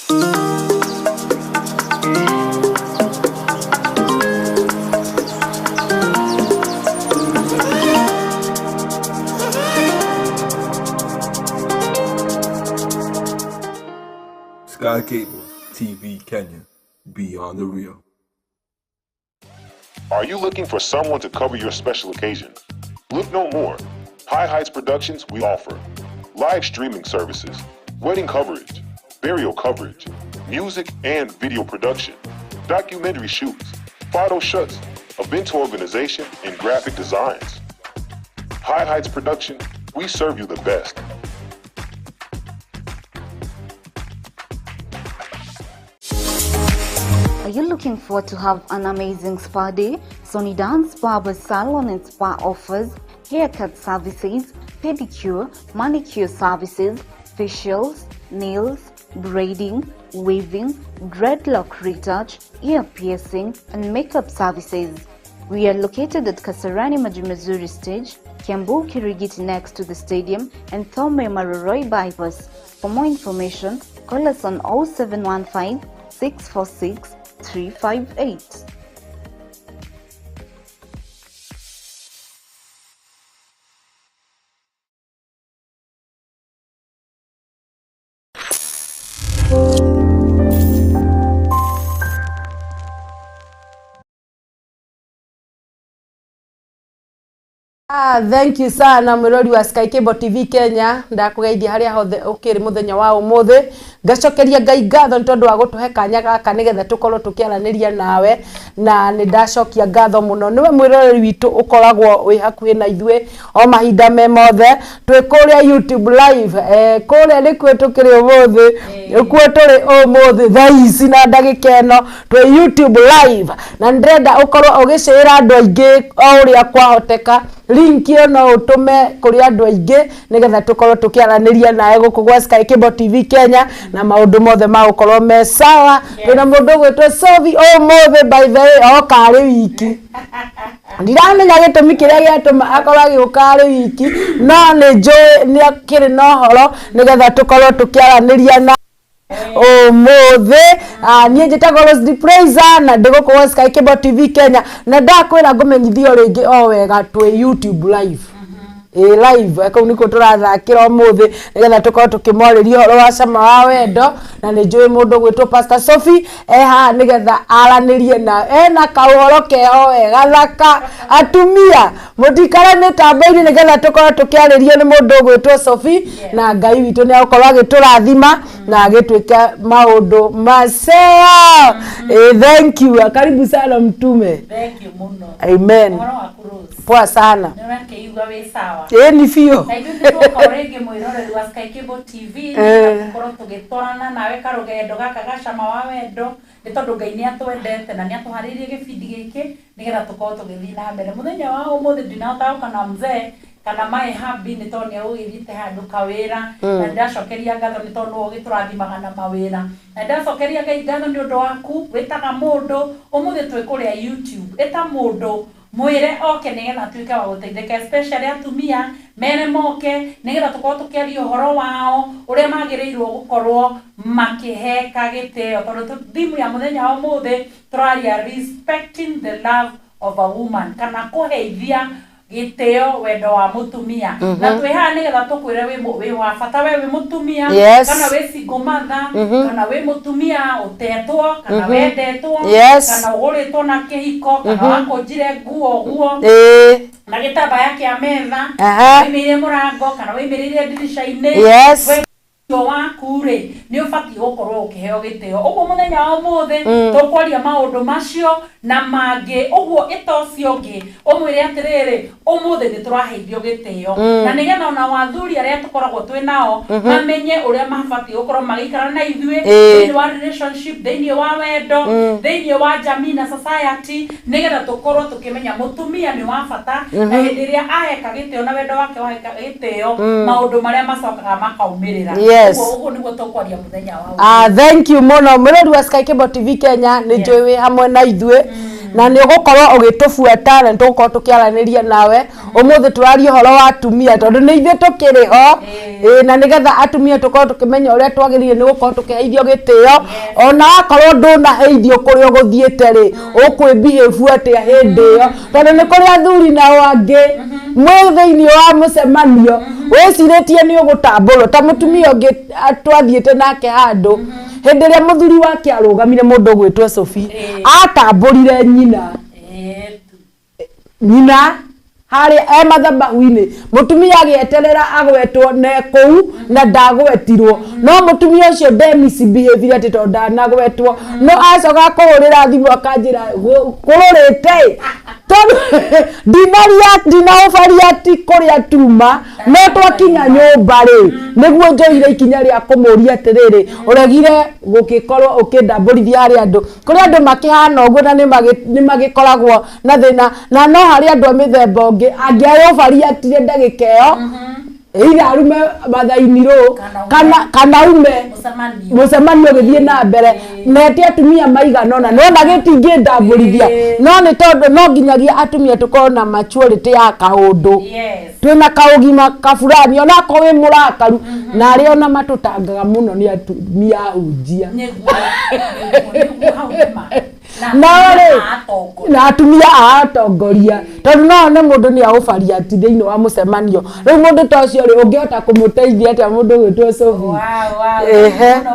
Sky Cable TV Kenya, beyond the real. Are you looking for someone to cover your special occasion? Look no more. High Heights Productions, we offer live streaming services, wedding coverage, burial coverage, music and video production, documentary shoots, photo shoots, event organization, and graphic designs. High Heights Production, we serve you the best. Are you looking forward to have an amazing spa day? Sony Dance Barber Salon and Spa offers haircut services, pedicure, manicure services, facials, nails, braiding, weaving, dreadlock retouch, ear piercing, and makeup services. We are located at Kasarani Majimazuri Stage, Kiambu Kirigiti next to the stadium, and Thome Maroroi bypass. For more information, call us on 0715 646 358. Thank you sana mwirori wa Sky Cable TV Kenya ndakugeithia haria hothe ukiri muthenya wa umuthi ngacokeria Ngai ngatho ntondu wa gutuhe kanya gaka nigetha tukorwo tukiaraniria nawe na ni ndacokia ngatho muno niwe mwirori witu ukoragwo wi hakuhi na ithue o mahinda me mothe twi kuria YouTube live kuria rikwe tukiri umuthi ukwo turi umuthi thaici na ndagika ino twi YouTube live na ndrenda ukorwo ugicira andu aingi o uria kwahoteka link yo no utume kuri andu aingi nigetha tukorwo tukiaraniria nawe guku gwa Sky Cable TV Kenya na maundu mothe ma gukorwo me sawa na mundu gwitwo Sophie o mothe by the way o kari wiki ndiramenya gitumi kiria giatuma akora giukari wiki no ni njui ni akiri no horo nigetha tukorwo tukiaraniria na umuthi nie njitagwo Rose Praise na ndigukorwo Sky Cable TV Kenya na ndakwira ngumenyithio ringi o wega twi YouTube live live eko niko turathakira umuthi nigetha tukorwo tukimoriria horo wa cama wa wendo na ni njui mundu gwitwo Pastor Sophie ha nigetha aranirie na ena kauhoro keho wega thaka atumia mutikara ni tambaini nigetha tukorwo tukiaririo ni mundu gwitwo Sophie na Ngai witu ni akorwo agiturathima na agitwika maundu masea thank you karibu sana mtume. Thank you muno. Amen. Poa sana. Nimekeigwa we sawa. Ni fio. Na ithuĩ tũkorege mwĩroreri wa Sky Cable TV tũkorwo tũgĩtwarana nawe karũgendo gaka gacama wa wendo nĩ tondũ Ngai nĩ atwendete na nĩ atũharĩirie gĩbindi gĩkĩ nĩgetha tũkorwo tũgĩthiĩ na mbere. Mũthenya wa ũmũthĩ ndinahota gũkana mzee kana mai happy nĩ tondũ nĩ ũgĩthiĩte handũ kawĩra na ndacokeria ngatho nĩ tondũ ũgĩtũrathimaga na mawĩra na ndacokeria Ngai ngatho nĩ ũndũ waku wĩtaga mũndũ ũmũthĩ twĩ kũrĩa YouTube eta mũndũ mwire oke nigetha tuike wa guteitheka especially atumia mere moke nigetha tukorwo tukiaria uhoro wao uria magirirwo gukorwo makiheka giteo tondu thimu ya muthenya wa muthi turaria respecting the love of a woman kana kuheithia giteo wendo wa mutumia na twiha nigetha tukwire wi wa bata we mutumia kana we single mother kana we mutumia utetwo kana wendetwo kana uguritwo na kihiko kana wakonjire nguo guo na gitambaya kia metha wimire murango kana wimire dirisha-ini waku ri ni ubati gukorwo ukiheo giteo uguo muthenya wa umuthi tukwaria maundu macio na mangi uguo itocio ngi umwire atiriri umuthi ni turaheithio giteo na nigetha ona wathuri aria tukoragwo twi nao mamenye uria mabati gukorwo magikara na ithue thĩinĩ wa relationship thĩinĩ wa wendo thĩinĩ wa jamii na society nigetha tukorwo tukimenya mutumia ni wa bata na hindi iria aheka giteo na wendo wake waheka giteo maundu maria macokaga makaumirira. Thank you muno mwirori wa Sky Cable TV Kenya ni njui hamwe na ithue na nĩ ũgũkorwo ũgĩtũbuata na tũgũkorwo tũkĩaranĩria nawe ũmũthĩ tũraria ũhoro wa atumia tondũ nĩ ithuĩ tũkĩrĩ ho na nĩgetha atumia tũkorwo tũkĩmenya ũrĩa twagĩrĩire nĩ gũkorwo tũkĩheithio gĩtĩo ona akorwo ndũnaheithio kũrĩa ũgũthiĩte rĩ ũkwĩbehave atĩa hĩndĩ ĩyo tondũ nĩ kũrĩ athuri nao angĩ mwĩ thĩinĩ wa mũcemanio wĩcirĩtie nĩ ũgũtambũrwo ta mũtumia ũngĩ twathiĩte nake handũ hĩndĩ ĩrĩa mũthuri wake arũgamire mũndũ ũgwĩtwo Sophie atambũrire nyina harĩa mathabahu-inĩ mũtumia agĩeterera agwetwo na kũu na ndagwetirwo no mũtumia ũcio demisbehave atĩ tondũ ndanagwetwo no acoka kũhũrĩra thimũ akanjĩra kũrũrĩte tondũ ndinaũbaria ti kũrĩa tuma no twakinya nyũmba rĩ nĩguo njoire ikinya rĩa kũmũria atĩrĩrĩ ũregire gũgĩkorwo ũkĩndambũrithia harĩ andũ kũrĩ andũ makĩhana ũguo na nĩ magĩkoragwo na thĩna na no harĩ andũ a mĩthemba ũngĩ angĩaũbaria tire ndagĩka ĩyo ĩira arume mathaini rũ kana ume mũcemanio gĩthiĩ na mbere neti atumia maigana ũna no na gĩtingĩndambũrithia no nĩ tondũ no nginyagia atumia tũkorwo na maturity ya kaũndũ twĩna kaũgima kabulani ona ko wĩ mũrakaru na arĩa ona matũtangaga mũno nĩ atumia hunjia na atumia a atongoria tondũ no nĩ mũndũ nĩ aũbaria ati thĩinĩ wa mũcemanio rĩu mũndũ ta ũcio rĩ ũngĩhota kũmũteithia atĩa mũndũ gwĩtwo Sophie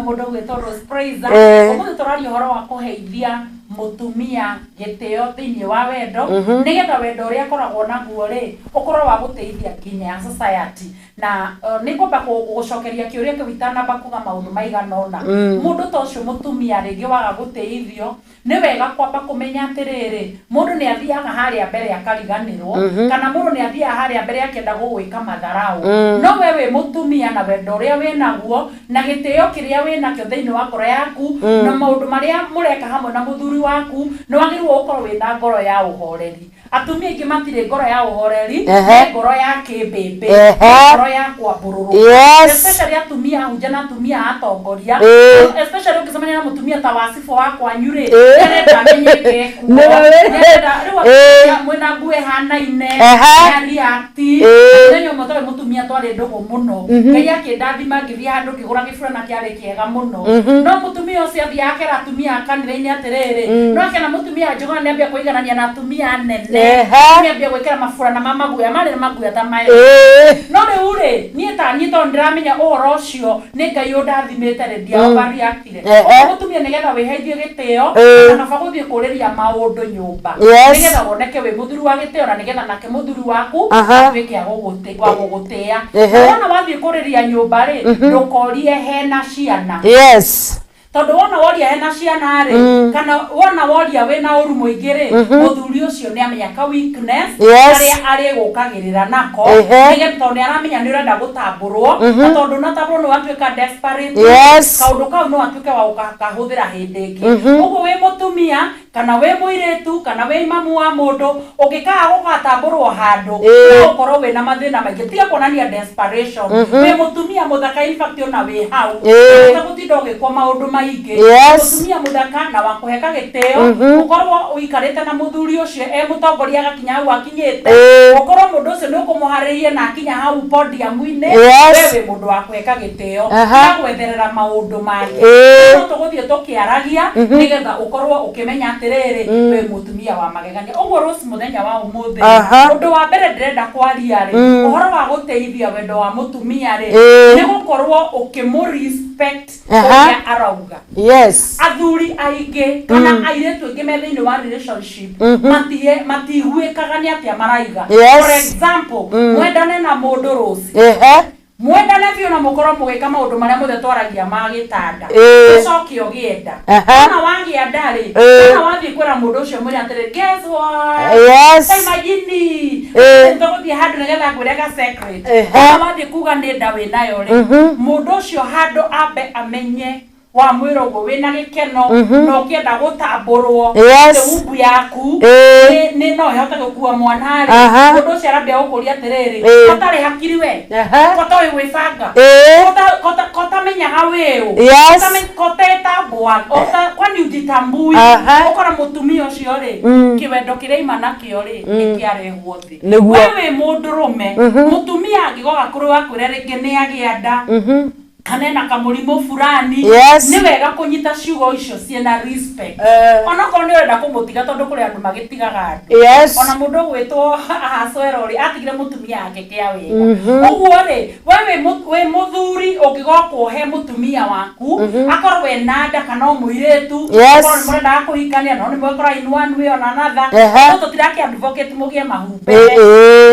mũndũ gwĩtwo Rose Praiser ũmũthĩ tũraria ũhoro wa kũheithia mũtumia gĩtĩo thĩinĩ wa wendo nĩgetha wendo ũrĩa akoragwo naguo rĩ ũkorwo wa gũteithia nginya society na nĩ ngomba gũcokeria kĩũria kĩu itanamba kuga maũndũ maigana ũna mũndũ ta ũcio mũtumia rĩngĩ waga gũteithio nĩ wega kwamba kũmenya atĩrĩrĩ mũndũ nĩ athiaga harĩa mbere akariganĩrwo kana mũndũ nĩ athiaga harĩa mbere akĩenda gũgwĩka matharaũ no we wĩ mũtumia na wendo ũrĩa wĩ naguo na gĩtĩo kĩrĩa wĩ nakĩo thĩinĩ wa ngoro yaku na maũndũ marĩa mũreka hamwe na mũthuri waku nĩ wagĩrĩirwo gũkorwo wĩna ngoro ya ũhoreri atumia aingĩ matirĩ ngoro ya ũhoreri ngoro ya kĩmbĩmbĩ ngoro ya kwambũrũrũ especially atumia hunjia na atumia atongoria especially ũngĩcemania na mũtumia ta Wacibũ wa kwanyu rĩ nĩrenda amenyeke kuo rĩu mwĩna nguo ĩhanaine nĩariati mũthenya ũmwe twarĩ mũtumia twarĩ ndũgũ mũno Ngai akĩndathima ngĩthiĩ handũ ngĩgũra gĩburana kĩarĩ kĩega mũno no mũtumia ũcio athiaga akera atumia kanitha-inĩ atĩrĩrĩ no akena mũtumia njũgana nĩambia kũiganania na atumia nene nĩambia gwĩkĩra maburana ma maguoya marĩ na maguoya ta maya no rĩu rĩ niĩ tondũ ndĩramenya ũhoro ũcio nĩ Ngai ũndathimĩte rĩ ndiaũbariatire mũtumia nĩgetha wĩheithie gĩtĩo kana kaba gũthiĩ kũrĩria maũndũ nyũmba nĩgetha woneke wĩ mũthuri wa gĩtĩo na nĩgetha nake mũthuri waku atuĩke wa gũgũtĩa wona wathiĩ kũrĩria nyũmba rĩ ndũkorie hena ciana tondũ wona woria hena ciana rĩ kana wona woria wĩna ũru mũingĩ rĩ mũthuri ũcio nĩ amenya ka weakness arĩa arĩgũkagĩrĩra nako nĩgetha tondũ nĩ aramenya nĩ ũrenda gũtambũrwo na tondũ natambũrwo nĩ watuĩka desperate kaũndũ kau no atuĩke wa gũkahũthĩra hĩndĩ ĩngĩ ũguo wĩ mũtumia kana wĩ mũirĩtu kana wĩ mamu wa mũndũ ũngĩkaga gũgatambũrwo handũ no ũkorwo wĩna mathĩna maingĩ tiga kuonania desperation wĩ mũtumia mũthaka in fact ona wĩ hau ũtagũtinda ũgĩkwo maũndũ maingĩ mũtumia mũthaka na wakũheka gĩtĩo ũkorwo ũikarĩte na mũthuri ũcio mũtongoria agakinya hau akinyĩte ũkorwo mũndũ ũcio nĩ ũkũmũharĩrie na akinya hau podium-inĩ we wĩ mũndũ wa kũheka gĩtĩo na gwetherera maũndũ mangĩ no tũgũthiĩ tũkĩaragia nĩgetha ũkorwo ũkĩmenya atĩrĩrĩ wĩ mũtumia wa magegania ũguo Rose mũthenya wa ũmũthĩ ũndũ wa mbere ndĩrenda kwaria rĩ ũhoro wa gũteithia wendo wa mũtumia rĩ nĩ gũkorwo ũkĩmũ-respect ũrĩa arauga athuri aingĩ kana airĩtu aingĩ me thĩinĩ wa relationship matiguĩkaga nĩ atĩa maraiga for example mwendane na mũndũ Rose mwendane biũ na mũkorwo mũgĩka maũndũ marĩa mothe twaragia ma gĩtanda ũcoke ũgĩenda ona wagĩa nda rĩ ona wathiĩ kwĩra mũndũ ũcio mwĩre atĩrĩ guess what imagine tũgũthiĩ handũ nĩgetha ngwĩre ga secret ona wathiĩ kuga nĩ nda wĩnayo rĩ mũndũ ũcio handũ ambe amenye wa mwiro go wina gikeno no kienda gutamburwo umbu yaku ni no ihota gukua mwana ri mundu cio arambia gukuria atiriri kotari hakiri we kotoi gwibanga kota menyaga wiu kota etambua kwani ujitambui ukora mutumia ucio ri kiwendo kiria ima nakio ri nikiarehwo thi wewe mundurume mutumia angigoga kuri wakwira ringi ni agianda kanena kamurimo fulani ni wega kunyita ciugo icio ciena respect ona ko ni wenda kumutiga tondu kuri andu magitigaga andu ona mundu gwitwo hasoero ri atigire mutumia yake kia wega uguo ri we muthuri ungigokwo he mutumia waku akorwo we nanda kana muiretu akorwo ni murenda kuhikania no ni mwekora in one way or another to tiraki advocate mugie mahumbe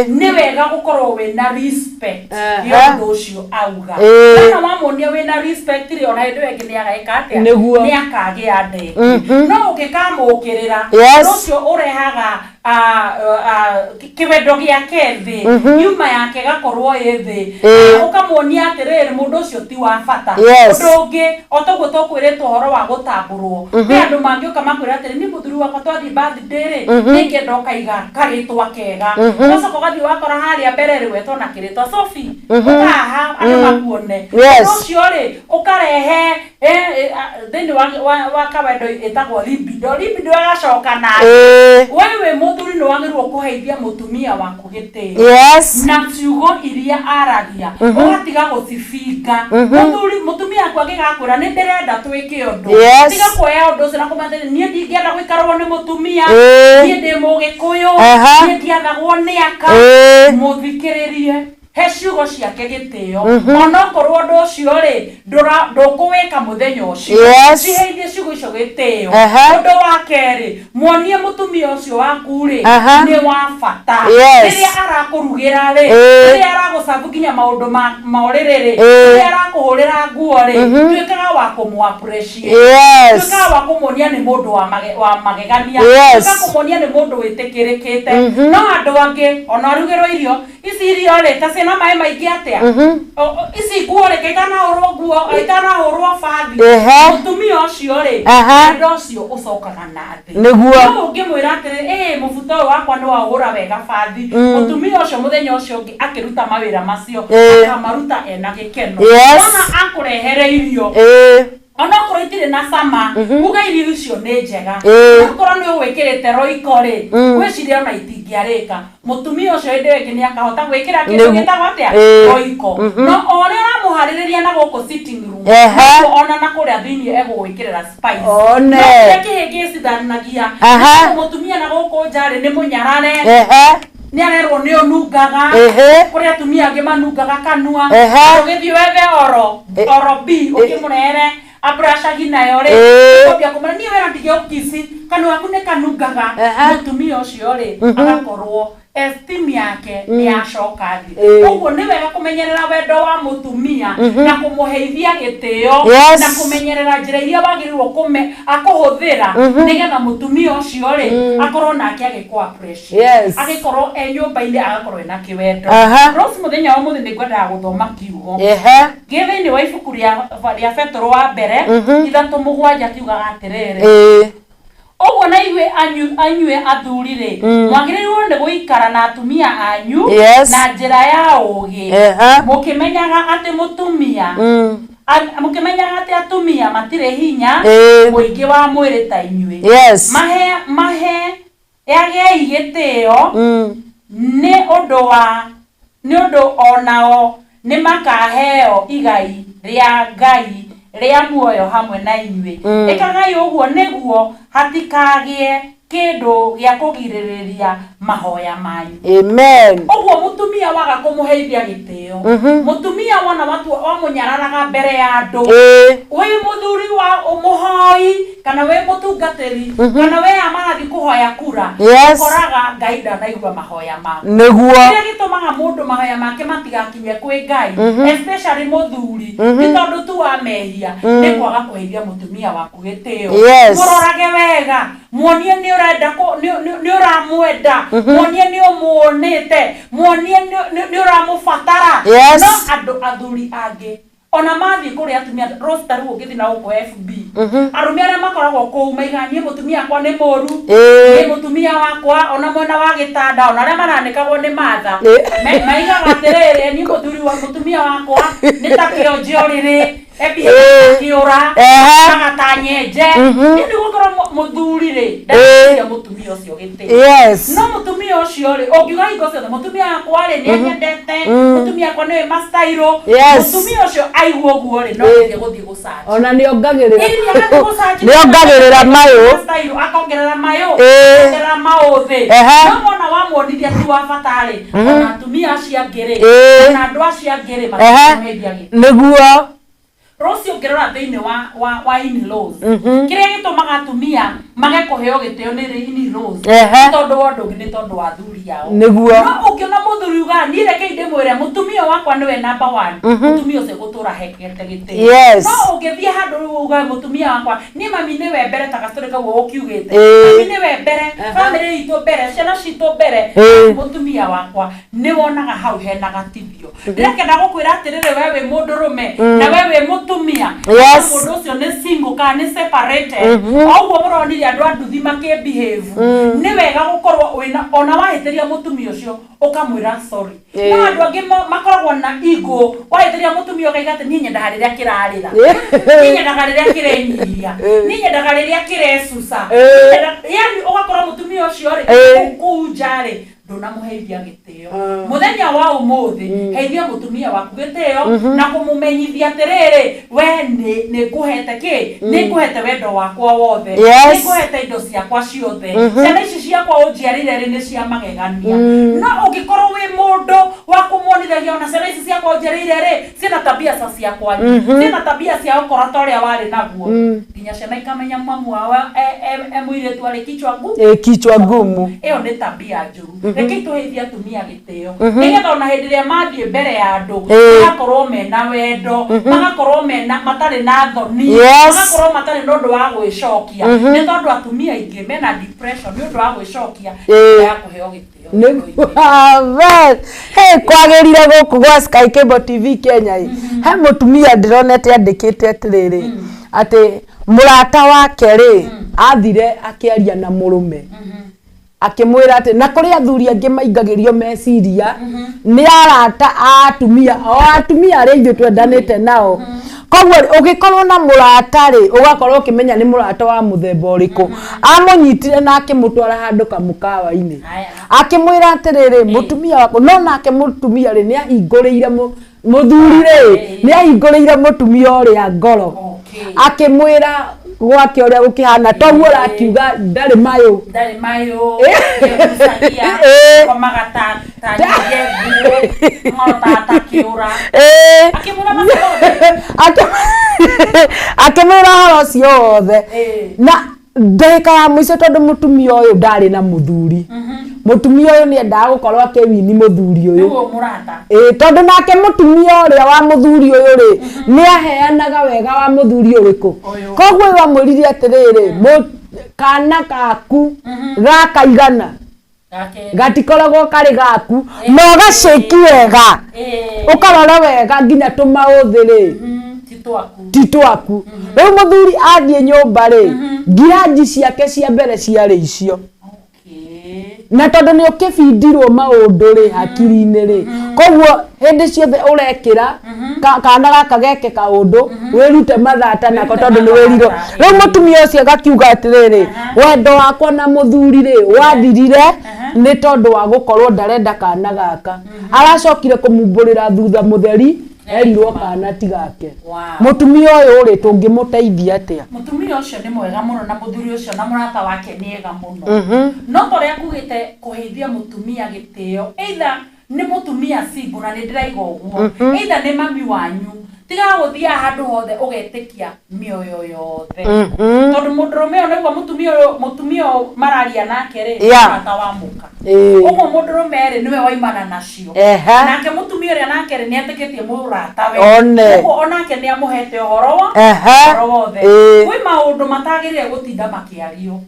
ni wega gukorwo we na respect yo ucio auga kana munia wina respect ri ona hindu engi ni agaika atia ni akagia nde no ugikamukirira ucio urehaga kiwendo giake thi nyuma yake gakorwo ithi ukamuonia atiriri mundu ucio ti wa bata undu ungi otoguo tokwiritwo horo wa gutamburwo ni andu mangiuka makwira atiri ni muthuri wakwa twathi birthday ri ningienda ukaiga karitwa kega ucoka ugathi wakora haria mbere ri wetwo na kiritwa Sophie ukaha andu makuone ucio ri ukarehe thini wa kawendo itagwo libido agacoka na wewe muthuri no wagirwo kuheithia mutumia waku gitio na ciugo iria aragia ugatiga gucifinga mutumia waku agigakwira ni ndirenda twike undu tiga kuoya undu ucio na kumathira nie ndingienda guikarwo ni mutumia nie ndi mugikuyu nie ndiathagwo ni aka muthikiririe he ciugo ciake gitio ona korwo undu ucio ri ndukuwika muthenya ucio ciheithie ciugo icio gitio undu wa keri muonie mutumia ucio waku ri ni wa bata riria arakurugira ri riria aragucabu nginya maundu mauriri ri riria arakuhurira nguo ri tuikaga wa kumu appreciate tuikaga wa kumuonia ni mundu wa magegania tuikaga kumuonia ni mundu witikirikite no andu angi ona arugirwo irio ici irio ri ta na mai maingi atia ici nguo ri kaitana urwo nguo aitana urwo bathi mutumia ucio ri ndo ucio ucokaga na thi niguo ngimwira atiri mubuto wakwa ni wagura wega bathi mutumia ucio muthenya ucio ungi akiruta mawira macio akamaruta ena gikeno ona akurehere irio ona korwo itire na sama uga irio icio ni njega korwo ni ugwikirite roiko ri gwiciria ona itingiarika mutumia ucio inde wengi ni akahota gwikira kindu gitagwo atia roiko no oria uramuhaririria na guku sitting room ona na kuria thini egugwikirira spice no kihingicithanagia mutumia na guku njari ni munyarare ni arerwo ni onungaga kuri atumia angi manungaga kanua ugithii wethe oro b ukimurere abrashagi nayo ri kopia kumana ni wera ndige ukisi kanu waku ne kanungaga mutumia ucio ri agakorwo esteem yake ni acoka thi uguo ni wega kumenyerera wendo wa mutumia na kumuheithia gitio na kumenyerera njira iria wagirirwo akuhuthira nigetha mutumia ucio ri akorwo nake agikwa appreciate agikorwo nyumba-ini agakorwo ena kiwendo Rose muthenya wa muthi ni ngwenda guthoma kiugo githi ni wa ibuku ria Petro wa mbere 3:7 kiugaga atiriri oguo na iwe anyue athuri ri mwagirirwo ni guikara na atumia anyu na njira ya ugi mukimenyaga ati mutumia mukimenyaga ati atumia matire hinya muingi wa mwiri ta inyue mahe yagei gitio ni undu onao ni makaheo igai ria Ngai ria muoyo hamwe na inyue ikagai uguo niguo hatikagie kindu gia kugiririria mahoya manyu amen uguo mutumia waga kumuheithia gitio mutumia wana watu wamunyararaga mbere ya andu we muthuri wa umuhoi kana we mutungatiri kana we amarathi kuhoya kura ukoraga Ngai ndanaigua mahoya maku niguo kire gitumaga mundu mahoya make matigakinye kwi Ngai especially muthuri ni tondu tu wa mehia ni kwaga kuheithia mutumia waku gitio murorage wega muonie ni urenda ni uramwenda muonie ni umuonete muonie ni uramubatara no andu athuri angi ona mathi kuri atumia roster ruo githi na uko FB arumia ara makoragwo ku maiganie mutumia kwa ni moru ni mutumia wakwa ona mwena wa gitanda ona ara maranikagwo ni matha maigaga atiriri ni muthuri wa mutumia wakwa ni takio njoriri ebi kiora magatanyenje ndi gukora muthuri ri ndacia mutumia ucio gite no mutumia ucio ri ongiuga ingo ciothe mutumia wakwa ri ni anyendete mutumia wakwa ni mastairo mutumia ucio aigwo guo ri no ngi guthii gusaji ona ni ongagirira mayo mastairo akongerera mayo akongerera mauthi no mona wa mwonithia ti wa fatari ona atumia acia ngiri ona andu acia ngiri matiheithia niguo Rocio ngerora thiini wa in-laws kiria gitumaga atumia mage kuheo giteo ni in-laws tondu wondu ni tondu wa thuri yao niguo no ukiona muthuri uga ni reke inde mwire mutumia wakwa niwe number 1 mutumia ucio gutura hekete giteo no ugithie handu uga mutumia wakwa ni mami niwe mbere ta gastori kaguo ukiugite mami niwe mbere family itu mbere ciana citu mbere mutumia wakwa ni wonaga hau hena gatithio reke ndagukwira atiriri wewe mundurume na wewe mutumia mundu ucio ni single ka ni separated augo muronire andu anduthi makibehave ni wega gukorwo wina ona wahitiria mutumia ucio ukamwira sorry no andu angi makoragwo na ego wahitiria mutumia ukaigate ni nyenda hariria kirarira ni nyenda hariria kirenyia ni nyenda hariria kiresusa yani ugakorwo mutumia ucio ri ukunjari ndona muheithia giteo muthenya wa umuthi heithia mutumia waku giteo na kumumenyithia atiriri we ni kuhete ki ni kuhete wendo wakwa wothe ni kuhete indo ciakwa ciothe ciana ici ciakwa unjiarire ri ni cia magegania no ungikorwo wi mundu wa kumuonithagia ona ciana ici ciakwa unjiarire ri ciina tabia ciakwa ciina tabia cia ukora toria wari naguo nginya ciana ikamenya mamu wao muiretu ari kichwa ngumu iyo ni tabia njuru reke tuheithia atumia giteo nigetha ona hindi ria mathie mbere ya andu magakorwo mena wendo magakorwo mena matari na thoni magakorwo matari nondu wa gwicokia ni tondu atumia ingi mena depression ni undu wa gwicokia ya kuheo giteo kwagirire guku gwa Sky Cable TV Kenya he mutumia ndironete andikite atiriri ati murata wake ri athire akiaria na murume akimwira ati na kuri athuri angi maingagirio meciria ni arata atumia ari ithu twendanite nao koguo ugikorwo na murata ri ugakorwo ukimenya ni murata wa muthemba uriku amunyitire na akimutwara handu kamukawa-ini akimwira atiriri mutumia wako no nake mutumia ri ni ahinguriire muthuri ri ni ahinguriire mutumia uria ngoro akimwira gwake uria gukihana toguo rakiuga ndari mayo kwa magata tanyege ngota kiura akimwira horo ciothe na ndeka ya mwico tondu mutumia uyu ndari na muthuri mutumia uyu ni endaga gukorwo akiwini muthuri uyu tondu nake mutumia uria wa muthuri uyu ri ni aheanaga wega wa muthuri uriku koguo wa mwirire atiriri kana gaku gakaigana gatikoragwo kari gaku no gaceki wega ukarora wega nginya tumauthi ri titwaku riu muthuri athie nyumba ri ngiraji ciake cia mbere ciari icio na tondu ni ukibindirwo maundu ri hakiri-ini ri koguo hindi ciothe urekira kana gaka geke kaundu wirute mathata nako tondu ni wiriro riu mutumia ucio gakiuga atiriri wendo wakwa na muthuri ri wathirire ni tondu wa gukorwo ndarenda kana gaka aracokire kumumburira thutha mutheri erirwo kana tigake mutumia uyu ri tungimuteithia atia mutumia ucio ni mwega muno na muthuri ucio na murata wake ni ega muno no toria kugite kuheithia mutumia giteo either ni mutumia single na ni ndiraiga uguo either ni mami wanyu tiga guthia handu hothe ugetikia mioyo yothe tondu mundurume niguo mutumia mararia nake ri murata wa muka uguo mundurume ri niwe waimana nacio nake mutumia ri nake ri ni etikitie murata we uguo onake ni amuhete uhoro wothe kwi maundu matagirire gutinda makiario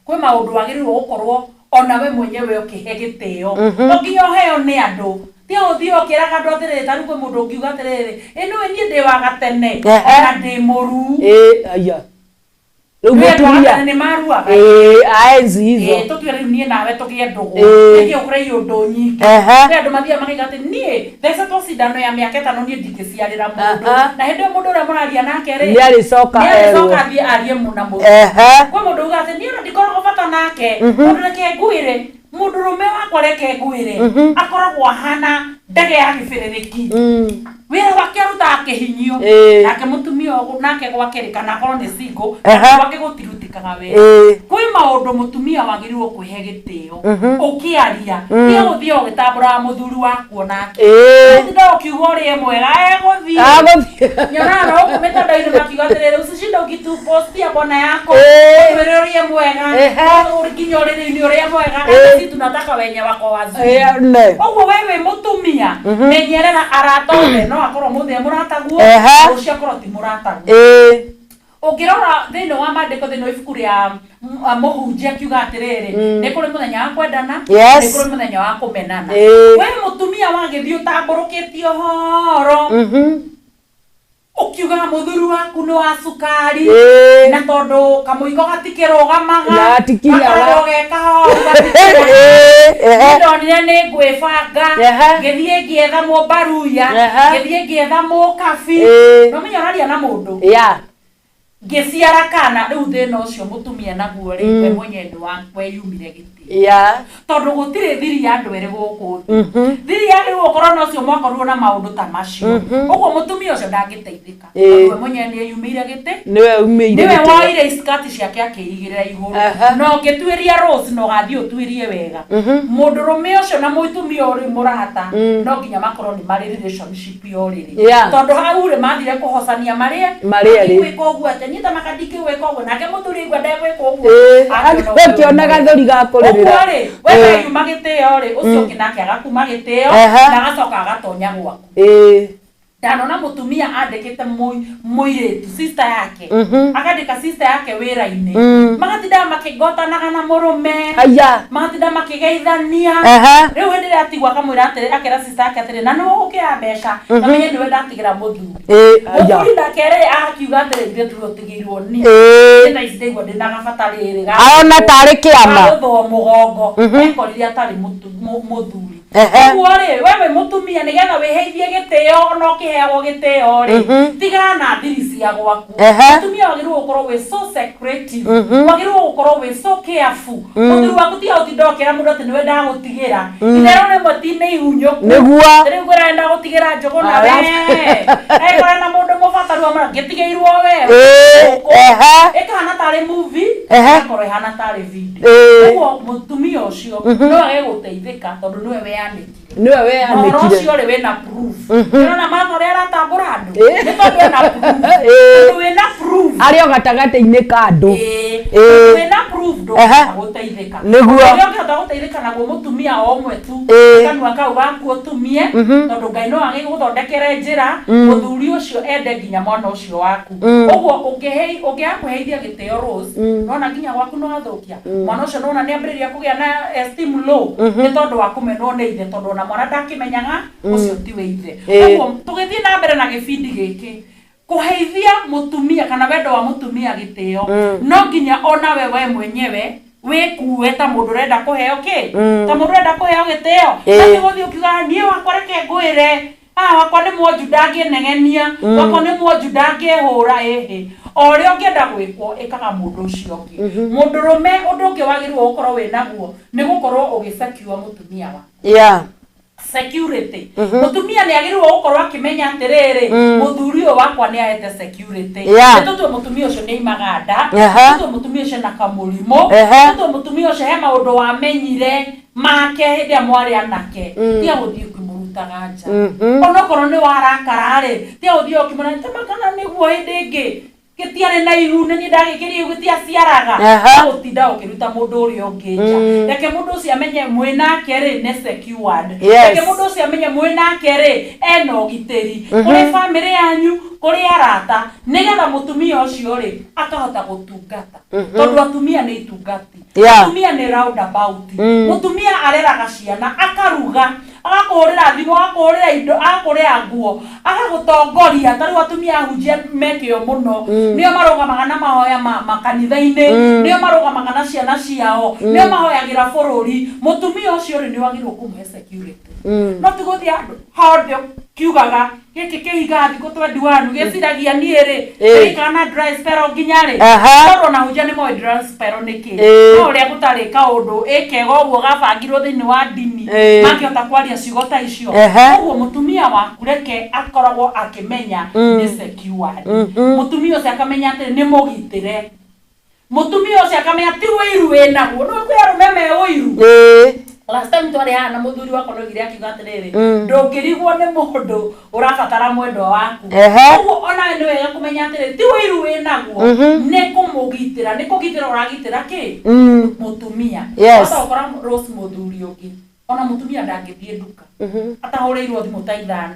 kwi maundu wagirirwo gukorwo ona we mwenyewe ukihe gitio nginya heo ni andu tio thio kiraga andu atiriri taru kwi mundu ungiuga atiriri ino ni ndi wa gatene na ndi muru aya Rubutumia ni maruaga aenzi hizo tukire ni nawe tukie ndugu ndio kurei undu nyingi ni andu mathia makigate nie thesa to sidano ya miaka 5 ni ndikiciarira mundu na hende mundu ura muraria nake ri ni alicoka thi arie muna mundu kwa mundu ugate ni ndikoragwo bata nake mundu reke nguire mundu rume wakwa reke nguire akoragwo hana ndege ya gibiriki wira wake ruta akihinyio nake mutumia ogu nake gwakerikana korwo ni single wake gutirutikaga we kwi maundu mutumia wagirirwo kwihe gitio ukiaria ni uthio gitambura muthuri waku nake ndio kiugo ri mwega eguthie nyona no kumeta ndaire makigaterere usishinda ukitu post ya bwana yako wewe ri mwega urikinyo ri ni uri mwega sisi tunataka wenye wako wazuri oguo wewe mutumia menyerera aratone no akorwo muthe murataguo ucio akorwo ti murataguo ungirora thini wa mandiko thini ibuku ria muhunjia kiuga atiriri ni kuri muthenya wa kwendana ni kuri muthenya wa kumenana we mutumia wagithio tamburukitio horo ukiuga muthuru waku ni wa sukari na tondu kamuiko gatikirugamaga na tikiaga ndonire ni ngwibanga githie ngietha mumbaruya githie ngietha mukabi no menyoraria na mundu ngiciara kana riu thina ucio mutumia naguo ri we mwenye ndu wakwe yumire giti tondu gutire thiri ya andu eri guku thiri ya andu ukorwo no cio mwakorwo na maundu ta macio uguo mutumia ucio ndangiteithika we mwenye ni yumire giti niwe umire niwe woire iskati ciake akiigirira iguru no ngitwiria rose no gathi utwirie wega mundu rume ucio na mutumia uri murata no nginya makorwo ni mari relationship yoriri tondu hau ri mathire kuhocania marie gwika uguo nyita makadiki weka uguo nake muthuri igwa ndegwika uguo akiona gathuri gakuririra wewe yumagiteo ri ucio kinake agakuma giteo na agacoka agatonya gwaku ndanona mutumia andikite muiretu sister yake akandika sister yake wira-ini magatinda makigotanaga na murume magatinda makigeithania riu hindi ria atigwa kamwira atiri akira sister yake atiri na no ukira mbeca na menye niwe ndatigira muthuri muthuri ndakere akiuga atiri ithe turotigirwo ni na isigwa ndinaga batariri aona tari kiama gutho mugongo ekorire atari muthuri uguo-ri wewe mutumia nigetha wiheithie gitio no kiheagwo gitio ri tigana na thiri cia gwaku mutumia wagirwo gukorwo wi so secretive wagirwo gukorwo wi so careful muthuri waku ti utindokera mundu ati niwe ndagutigira itherwo rimwe ti ni ihunyoku niguo riu ngwenda gutigira njogo na we ekora na mundu mubataru amara ngitigeirwo wewe ekana tari movie ekora ihana tari video uguo mutumia ucio no ageguteithika tondu niwe niwe weandikire ucio ri wina proof nona matho ria ratambura andu ni tondu wina proof wina proof ario gatagati-ini ka andu wina proof ndo guteithika niguo ndo guteithika naguo mutumia omwe tu kanua kau gaku utumie tondu Ngai no agiguthondekere njira muthuri ucio ende nginya mwana ucio waku uguo ungiakuheithia gitio Rose nona nginya gwaku no athukia mwana ucio nona ni ambiriria kugia na esteem low ni tondu wa kumenwo ni ithe tondu na mwana ndakimenyaga ucio ti we ithe uguo tugithie na mbere na gibindi giki kuheithia mutumia kana wendo wa mutumia gitio no nginya ona we mwenyewe wikuwe ta mundu renda kuheo ta mundu renda kuheo gitio ati guthi ukiuga nie wakwa reke ngwire wakwa ni mwonju ndangienengenia wakwa ni mwonju ndangihura oria ungienda gwikwo ikaga mundu ucio ungi mundu rume undu ungi wagirwo ukorwo winaguo ni gukorwo ugisecure mutumia wa security mutumia ni agirwo gukorwo akimenya atiriri muthuri uyu wakwa ni aete security tutu mutumia ucio ni imaganda tutu mutumia ucio na kamurimo tutu mutumia ucio he maundu wamenyire make hindi amwari anake tia guthii kumurutaga nja onokorwo ni warakara ri tia guthii ukimona tamakana niguo hindi ingi gitiare na ihu ni ndagikiri gutia ciaraga utinda ukiruta mundu uri ungija reke mundu ucio amenye mwinake ri ne secured reke mundu ucio amenye mwinake ri ena ugitiri kuri family yanyu kuri arata nigetha mutumia ucio ri akahota gutungata tondu atumia ni itungati mutumia ni roundabout mutumia areraga ciana akaruga agakurira thimu agakurira indo agakurira nguo agagutongoria tari atumia ahunjia mekio muno nio marugamaga na mahoya makanitha-ini nio marugamaga na ciana ciao nio mahoyagira bururi mutumia ucio ri ni wagirwo kumuhe security no tiguthi andu hothe kiugaga giki kihiga thiku 21 giciragia nie ri kana dry spell nginyari toro na hunjia ni mo dry spell niki no ria gutari kaundu ikega uguo gabangirwo thini wa dini makihota kwaria ciugo ta icio uguo mutumia waku reke akoragwo akimenya ni secured mutumia ucio akamenya ati ni mugitire mutumia ucio akamenya ti wiru winaguo no kwiarume me wiru last time twari hana muthuri wako no gire akiuga atiriri ndungirigwo ni mundu urabatara mwendwa waku uguo ona ni wega kumenya atiriri ti wiru winaguo ni kumugitira ni kugitira uragitira ki mutumia ata ukora Rose muthuri ungi ona mutumia ndangithie nduka atahurirwo thimu ta ithano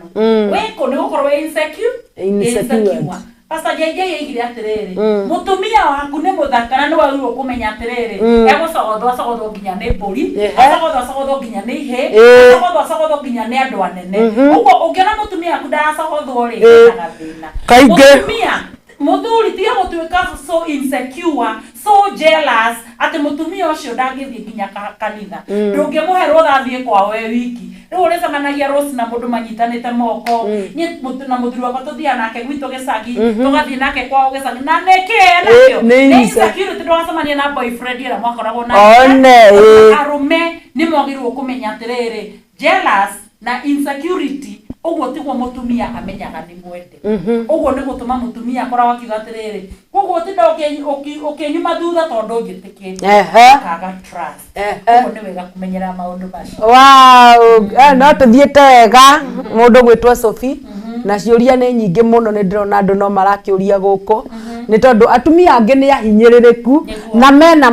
weko ni gukorwo insecure Pastor JJ igire atiriri mutumia waku ni muthakara ni wagirwo kumenya atiriri egucogothwo nginya ni mburi acogothwo nginya ni ihe acogothwo nginya ni andu anene uguo ungiona mutumia waku ndaracogothwo ri kana thina mutumia muthuri tiga gutuika so insecure so jealous ati mutumia ucio ndangithie nginya kanitha ndungimuhe rutha thie kwa we wiki riu urecemanagia Rose na mundu manyitanite moko ni mutu na muthuri wakwa tuthia nake gwitu gicagi tugathie nake kwao gicagi na neke ni insecurity ndwacemania na boyfriend ira mwakoragwo na arume ni mwagirwo kumenya atiriri jealous na insecurity uguo tigwo mutumia amenyaga ni mwende uguo ni gutuma mutumia akoragwo akiuga atiriri uguo tinda ukinyuma thutha tondu ngitikie kaga trust uguo ni wega kumenyera maundu macio wow no tuthiete wega mundu gwitwa Sophie na ciuria ni nyingi muno ni ndirona andu no marakiuria guku ni tondu atumia angi ni ahinyiririku na mena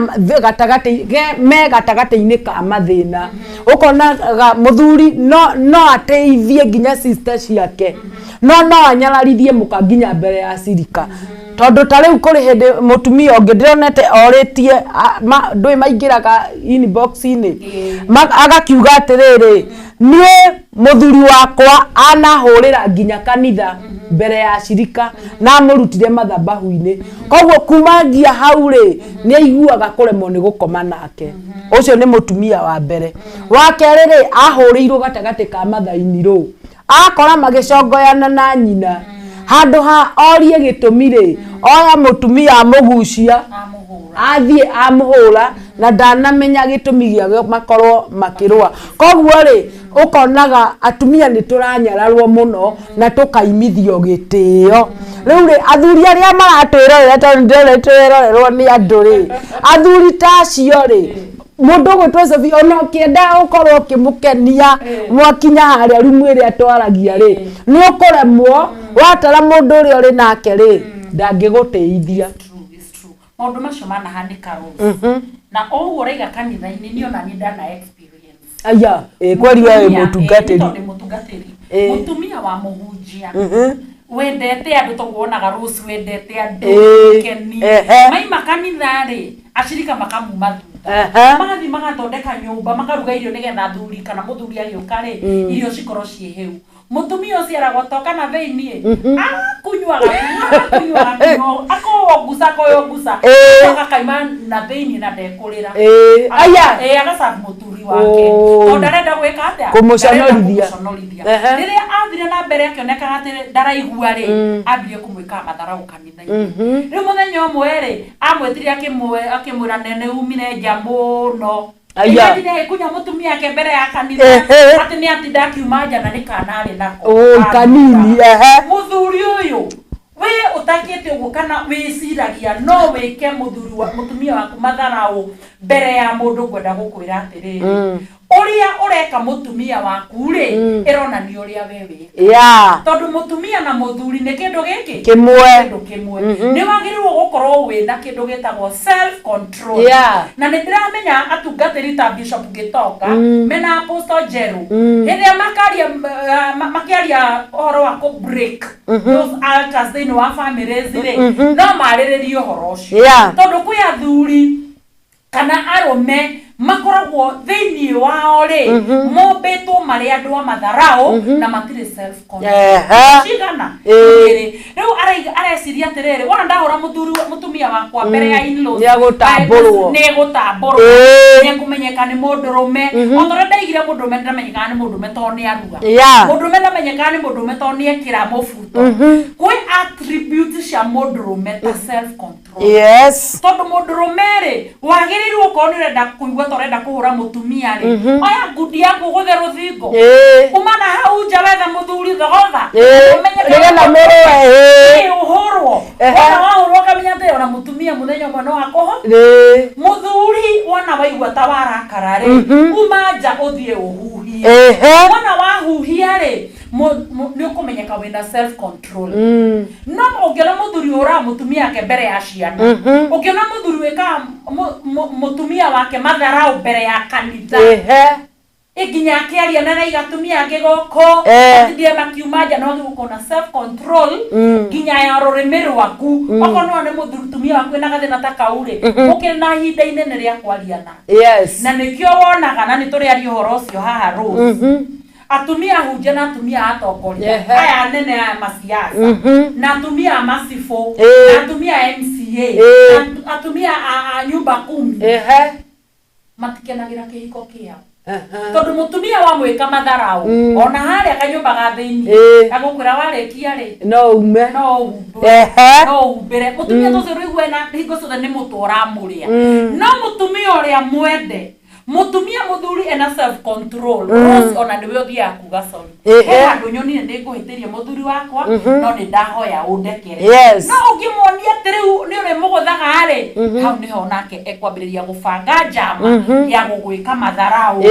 gatagati-ini ka mathina ukona muthuri no ateithie nginya sister ciake no anyararithie muka nginya mbere ya cirika tondu ta riu kuri hindi mutumia ungi ndironete oritie ndui maingiraga inbox-ini agakiuga atiriri nie muthuri wakwa anahurira nginya kanitha mbere ya cirika na murutire mathabahu-ini koguo kumangia hau ri ni aiguaga kuremwo ni gukoma nake ucio ni mutumia wa mbere wa keri ri ahuriirwo gatagati ka mathaini ru akora magicongoyana na nyina handu ha orie gitumi ri oya mutumia amugucia athie amuhura na ndanamenya gitumi gia makorwo makirwa koguo ri ukonaga atumia ni turanyararwo muno na tukaimithio gitio riu ri athuri aria maratwirorera tondu ndiretwirorerwo ni andu ri athuri tacio ri mundu gwitwo Sophie ona ukienda ukorwo ukimukenia mwakinya haria rumu iria twaragia ri ni ukuremwo watara mundu uri uri nake ri ndangiguteithia maundu macio manahandika Rose na uguo uraiga kanitha-ini ni ona ni ndana experience aya kweli wewe mutungatiri mutumia wa muhunjia wendete andu toguonaga Rose wendete andu keni maima kanitha ri acirika makamuma thutha magathi magathondeka nyumba makaruga irio nigetha thuri kana muthuri agioka ri irio cikorwo cie heu mutumia ucio aragotoka na veini akunywaga akogusa koyogusa akakaima na veini na ndekurira aya agasabu muturi wake ondarenda gwika atia kumuconorithia riria athire na mbere akioneka ati ndaraigua ri ambire kumwika matharau kanitha-ini riu muthenya umwe ri amwetire akimwira nene umire nja muno aya ni kunya mutumia yake mbere ya kanitha ati ni ati ndakiuma nja na nikanari nako kanini muthuri uyu we utakite uguo kana wiciragia no wike muthuri wa mutumia waku matharau mbere ya mundu kwenda gukwira atiriri Oria ureka mutumia waku ri irona ni oria wewe. Tondu mutumia na muthuri ni kindu giki kimwe. Ni wagirirwo gukorwo wina kindu gitagwo self control. Na ni ndiramenya atungatiri ta Bishop Gitoka mena Apostle Jeru. Hĩndĩ makiaria ohoro wa ku break those altars thĩinĩ wa families ri no marĩrĩrie ohoro ũcio. Tondu kwi athuri kana arume makoragwo thĩinĩ wao ri mombĩtwo marĩ andũ a matharau na matirĩ self control. Cigana ĩrĩ rĩu areciria atĩrĩrĩ wona ndahũra mutumia wakwa mbere ya in-laws nĩ gũtambũrwo nĩ kũmenyeka nĩ mũndũrũme otorĩa ndaigire mũndũrũme ndamenyekaga nĩ mũndũrũme tondũ nĩ aruga mũndũrũme ndamenyekaga nĩ mũndũrũme tondũ nĩ ekĩra mũbuto kwĩ attributes cia mũndũrũme ta self control. Tondũ mũndũrũme rĩ wagĩrĩirwo ũkorwo nĩ ũrenda kũigua torenda kuhura mutumia ri oya ngudi yaku guthe ruthingo kumana hau nja wethe muthuri thogotha umenye na mere uhurwo ona wahurwo kamenya te ona mutumia muthenya mwana wako muthuri wona waigua ta warakara ri kuma nja uthie uhuhie wona wahuhia ri ni ukumenyeka wina self control. No ungiona muthuri ura mutumia yake mbere ya ciana ungiona muthuri weka mutumia wake matharau mbere ya kanitha iginya akiaria na igatumia ngigoko ndie makiuma nja no guko na self control ginya ya rurimi rwaku okono ne muthuri waku na gathina ta kaure ukiri na hinda inene ria kwaria na nikio wonaga na nituriaria horo ucio haha Rose atumia huje na atumia atongoria aya nene aya masiasa na atumia masifo na atumia MCA na atumia a nyumba 10 matikenagira kihiko kiao tondu mutumia wa mwika matharau ona haria kanyumba ga thiini agukwira warekia ri no umbire mutumia tucio rigwe na hingo ciothe ni mutura muria no mutumia uria mwende mutumia muthuri ena self control Rose ona ndiwe uthia kuga sorry handu nyonire ndi nguhitiria muthuri wakwa no ni ndahoya undekere no ungimwonia atiriu ni uri muguthaga ri hau niho nake ekwambiriria gubanga njama ya gugwika matharau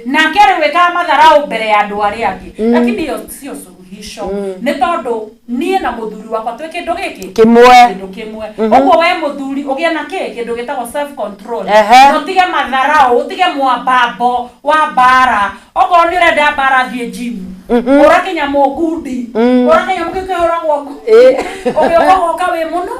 nake ariwika matharau mbere ya andu aria angi lakini iyo sio suluhisho ni tondu nie na muthuri wakwa twi kindu giki kimwe ogwo we muthuri ugia na kindu gitagwo self control no tige matharau tige mwambambo wa bara ogwo ni urenda bara thie gym urakinya mugundi urakinya mukikehora gwaku ogwo kawe muno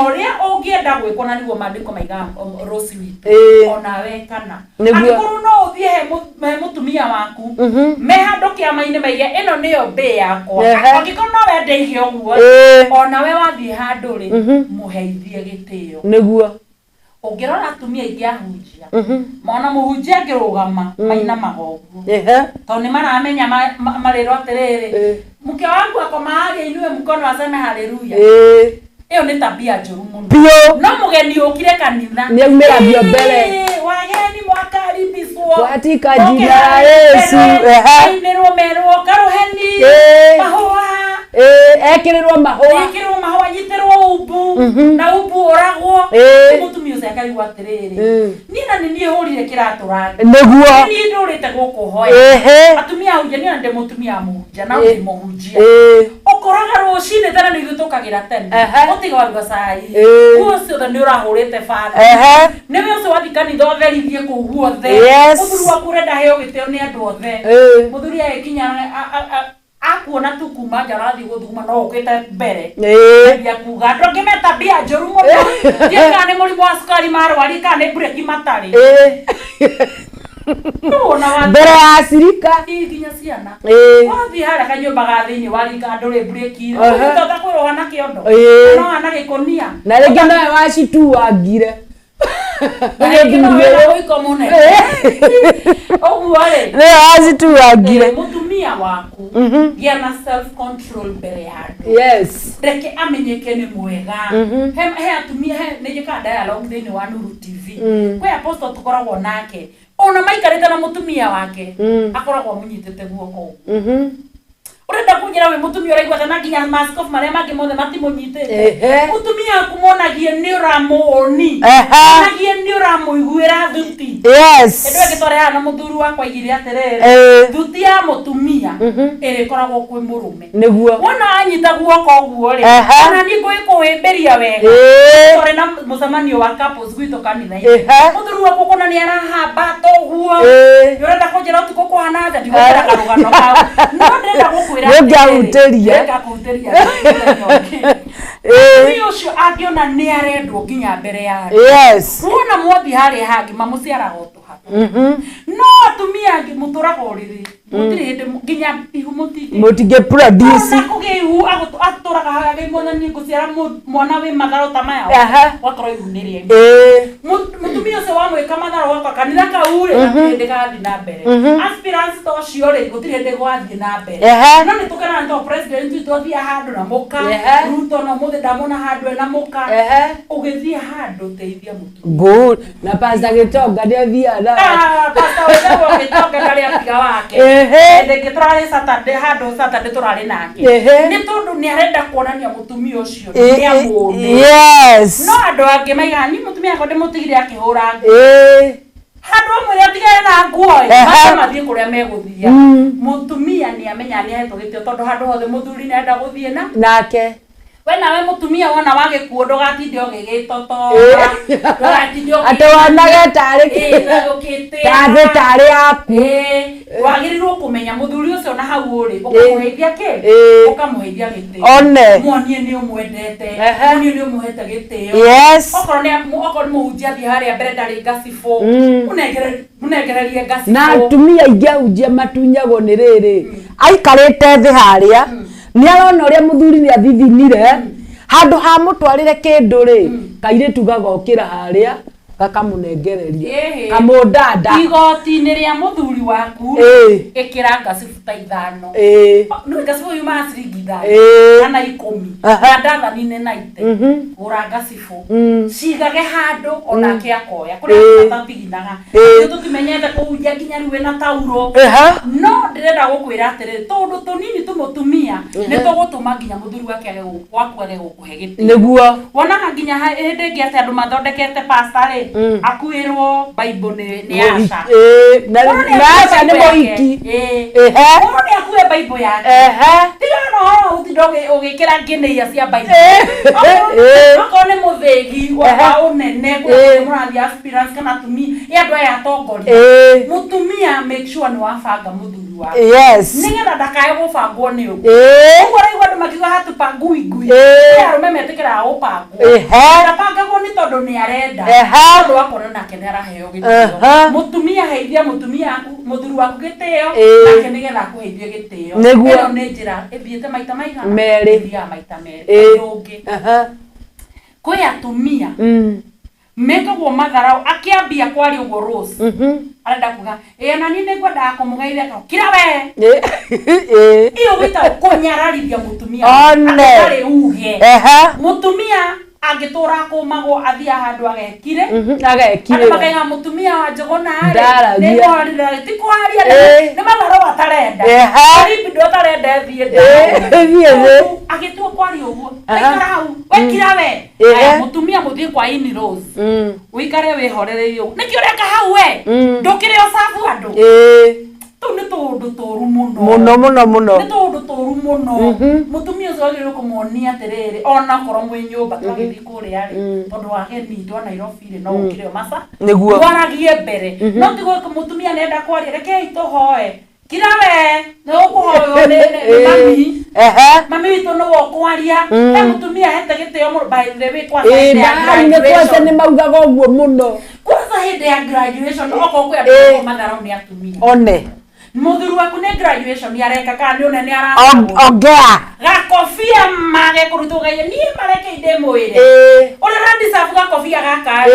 oria ungienda gwikwo na niguo mandiko maiga Rose witu ona we kana angikuru no uthie he mutumia waku me handu kiama-ini maige ino niyo mbe yakwa angikuru no wendeirie ogwo ona we wathie handu ri muheithie gitio niguo ungirora atumia ingi ahunjia mona muhunjia ngirugama maina magogu to ni maramenya mariro atiriri mke wangu akomaharia inue mkono aseme haleluya iyo ni tabia njuru muno no mugeni ukire kanitha ni umira bio mbere wageni mwakaribiswo katika jina la Yesu ainirwo merwo karuheni mahua ekirwo mahua yitirwo ubu na ubu oragwo mutumia ucio akaigua atiriri nina ni nie hurire kiratu rangi niguo ni ndurite guku hoya atumia huje ni ande mutumia muhunjia na uthi muhunjia ukoraga rucini tena ni gutukagira tene utiga waruga cai ucio tha ni urahurite bana niwe ucio wathi kanitha otherithie ku guothe muthuri waku urenda heo gitio ni andu othe muthuri agikinya akuona tu kuma jarathi guthuma no ukite mbere ya kuga ndongimeta bia njuru muno yeka ni murimu wa sukari marwari kana break matari mbere ya sirika iginya ciana wathi hara kanyumba ga thiini warika nduri break utotha kwirwo hana kiondo no hana gikonia na ringi nawe wacituangire mutumia waku gia na self control mbere yandu reke amenyeke ni mwega he atumia he nijika dialogue thini wa Nuru TV kwa Apostle tukoragwo nake ona maikarite na mutumia wake akoragwo munyitete guoko urenda kunjira we mutumia uraigwa kana nginya maskof maria mangi mothe matimunyitite mutumia kumonagie ni uramoni nagie ni uramuiguira thuti edwe gitore na muthuru wakwa igire aterere thuti ya mutumia ere koragwo kwi murume niguo wona anyita guoko guo ri ona ni kuhimberia wega tore na mucemanio wa couples gwito kanitha-ini muthuru wakwa kona ni arahamba toguo urenda kunjira utuko kuhana atha ndigukira karugano kau no ndenda gukwira ngauteria ucio angiona ni arendwo nginya mbere ya wona mwathi haria hangi mamuciaraga no atumia angi muturaga uriri mutiri hinde nginya ihu mutige produce kugiu aturaga haria mwana ni guciara mwana we magaro tamaya wakoro ihu niri mutumia ucio wamwika magaro wakwa kanitha kau ri hinde gathi na mbere aspirants to cio ri gutiri hinde gwathi na mbere no ni tukana ndo president twathia handu na muka Ruto no muthe ndamona handu na muka ugithia handu teithia mutumia good na pastor Gitonga ni athia na pastor wewe Gitonga ndari atiga wake ndenge turari Saturday turari nake ni tondu ni arenda kuonania mutumia ucio ni amuone no andu angi maiga ni mutumia akode mutigire akihura handu amwe atigare na nguo mathie kuria meguthia mutumia ni amenya ni ahetwo gitio tondu handu hothe muthuri ni enda guthie nake we nawe mutumia wona wage kuo ndogatinde ogigitoto atwanage tari tathe tari aku wagirirwo kumenya muthuri ucio na hau uri ukamuheithia ki ukamuheithia gitio one muonie ni umwendete muonie ni umuhete gitio okorwo ni muhunjia thi haria mbere ndari ngacifo munegererie ngacifo na atumia ingehunjia matunyagwo ni riri aikarite thi haria ni arona uria muthuri ni athithinire handu ha mutwarire kindu ri kairitu gagokira haria gakamunengereria kamundanda igoti-ini ria muthuri waku ikira ngacibũ ta 5 no ngacibũ yuma ciringi 5 kana 10 na ndathani-ini na ite ura ngacibũ cigage handu onake akoya kuria tatiginaga nĩ tũtimenyete kũhunjia nginya rĩu na tauro no ndĩrenda gũkwĩra atĩrĩ tondũ tũnini tũmũtumia nĩ tũgũtũma nginya muthuri wake age gũkũhe gĩtĩo nĩguo wonaga nginya hĩndĩ ĩngĩ atĩ andũ mathondekete pastor akuirwo Bible ni Asha na Asha ni moiki ni akuwe Bible yake tiga no utidoge ugikira ngineia cia Bible oko ni muthegi wa unene kwa murathi aspirants kana tumi yandu aya tongori mutumia make sure ni wabanga muthuri wa nigetha ndakae gubangwo ni ugu uguo raigwa andu makiuga hatupangui ngui arume metikira gubangwo ndabangagwo ni tondu ni arenda tondu wakona nake ni araheo gitio mutumia heithia mutumia muthuri waku gitio nake nigetha akuheithie gitio ino ni njira ithiete maita maiga meri maita meri ndungi kwi atumia mekagwo matharau akiambia kwari ugo Rose arenda kuga na ni ngwenda kumugeithia kira we iyo wita kunyararithia mutumia atari uge mutumia agitura kumagwo athia handu agekire makaiga mutumia wa Njogona ari ni mwarira tikwaria ni matharo atarenda ari bindo atarenda thie agitua kwari uguo aikara hau wekira we mutumia muthie kwa ini Rose wikare wihorereirio niki ureka hau we ndukire osabu andu tu ni tondu toru muno ni tondu toru muno mutumia ucio agirwo kumuonia atiriri ona korwo mwi nyumba twagithi kuria ri tondu wageni ndo Nairobi ri no ukire masa niguo waragie mbere no tigo mutumia nenda kwaria rekei tuhoe kira we no kuhoyo ni mami witu no wokwaria mutumia hete gitio by the way kwa kwasa ni maugaga uguo muno kwasa hinde ya graduation oko kwa matharo ni atumia one muthuri waku ni graduation yareka kana ni unene ara ongea gakofia mage kurutwo gai ni mareke inde mwire ora randi safu gakofia gaka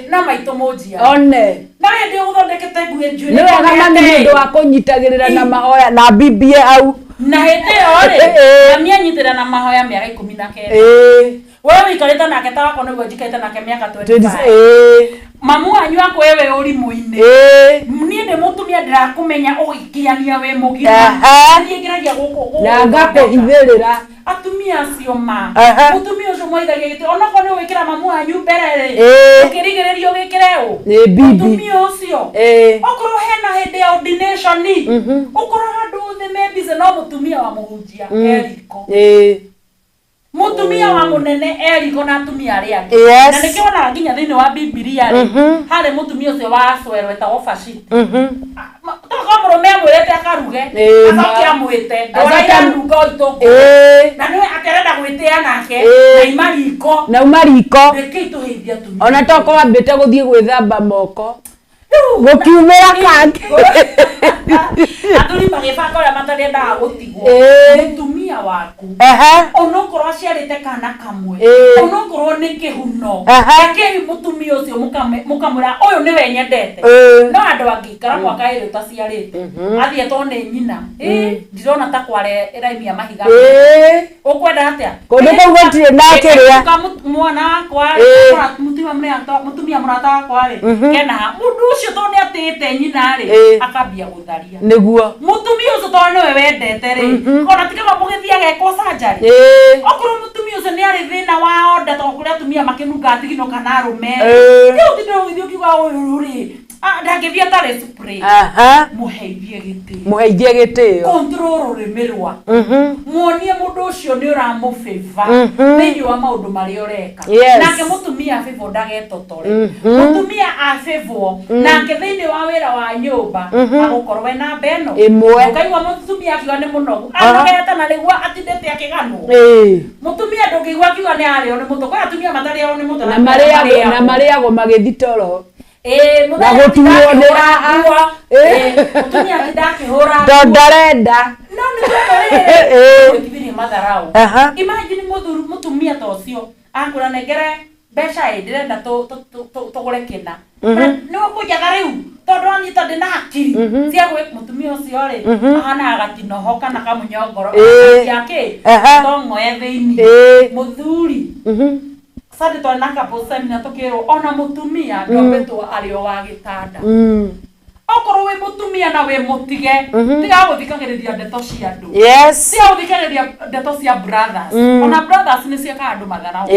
na maito mojia one na ndi uthondekete nguhe njui ni wega mami ndu wa kunyitagirira na mahoya na bibie au na hete ore mami anyitira na mahoya miaka 19 wewe ikareta nake ta wako niguo njikaite nake miaka 25 mamu wanyu ako wewe urimu-ini ni ndi mutumia ndirakumenya ugikiania we mugima ni ngiragia guku na ngakuhithirira atumia acio ma mutumia ucio mwaithagia giti ona ko ni wikira mamu wanyu mbere ukirigiririo wikire u mutumia ucio okorwo hena hindi ya ordination okorwo handu the maybe no mutumia wa muhunjia eriko mutumia wa munene eriko na atumia aria na nikiona nginya thiini wa Biblia hari mutumia ucio wa Swerwe ta ofashiti toko murume amwirete akaruge akakia mwite ndora rugo itongo na niwe akerenda gwitia nake na imariko rekeitu hithia atumia ona toko wambite guthie gwithamba moko gukiumira kangi aturi magibanga uria matariendaga gutigwo mutumia waku onokorwo aciarite kana kamwe onokorwo ni kihuno reke mutumia ucio mukamura uyu niwe nyendete no andu angikara mwaka iri utaciarite athie to ni nyina ndirona ta kware iraimia mahiga ukwenda atia kundu kau gutire nake ria mwana kwa mutumia murata wakwa ri kena mundu ucio to ni atite nyina ri akambia gutharia niguo mutumia ucio to niwe wendete ri ona tika mugithia geko sanjari okorwo mutumia ucio ni ari thina wa onda to kuria atumia makinunga thigino kana arume tiu tindo githio kiuga uyu ri ndangithia tare spray muheithie gitio control rurimirwa muonie mundu ucio ni uramufeva thiini wa maundu mari ureka nake mutumia afevo ndagetotore mutumia afevo nake thiini wa wira wa nyumba agukorwe na beno ukaigwa mutumia akiuga ni munogu anogeta na rigwa atindete akigano mutumia ndungigwa akiuga ni ario ni mutu kwa atumia matari ao ni mutu na mariago magithitoro na gutuo ni raha mutumia ndakihura ndorenda no ni kibiri madharau imagine mutumia to cio akura negere besha ndirenda tugure kina no kujaga riu tondu anyita ndina hakiri cia gwe mutumia ucio ri ahana agatinoho kana kamunyongoro yake tongo ethiini muthuri sadi to naka posemi na tokero ona mutumia ndobetwo ario wa gitanda okorwo we mutumia na we mutige tiga guthikagiriria ndeto cia andu cia guthikagiriria ndeto cia brothers ona brothers ni cia kandu matharau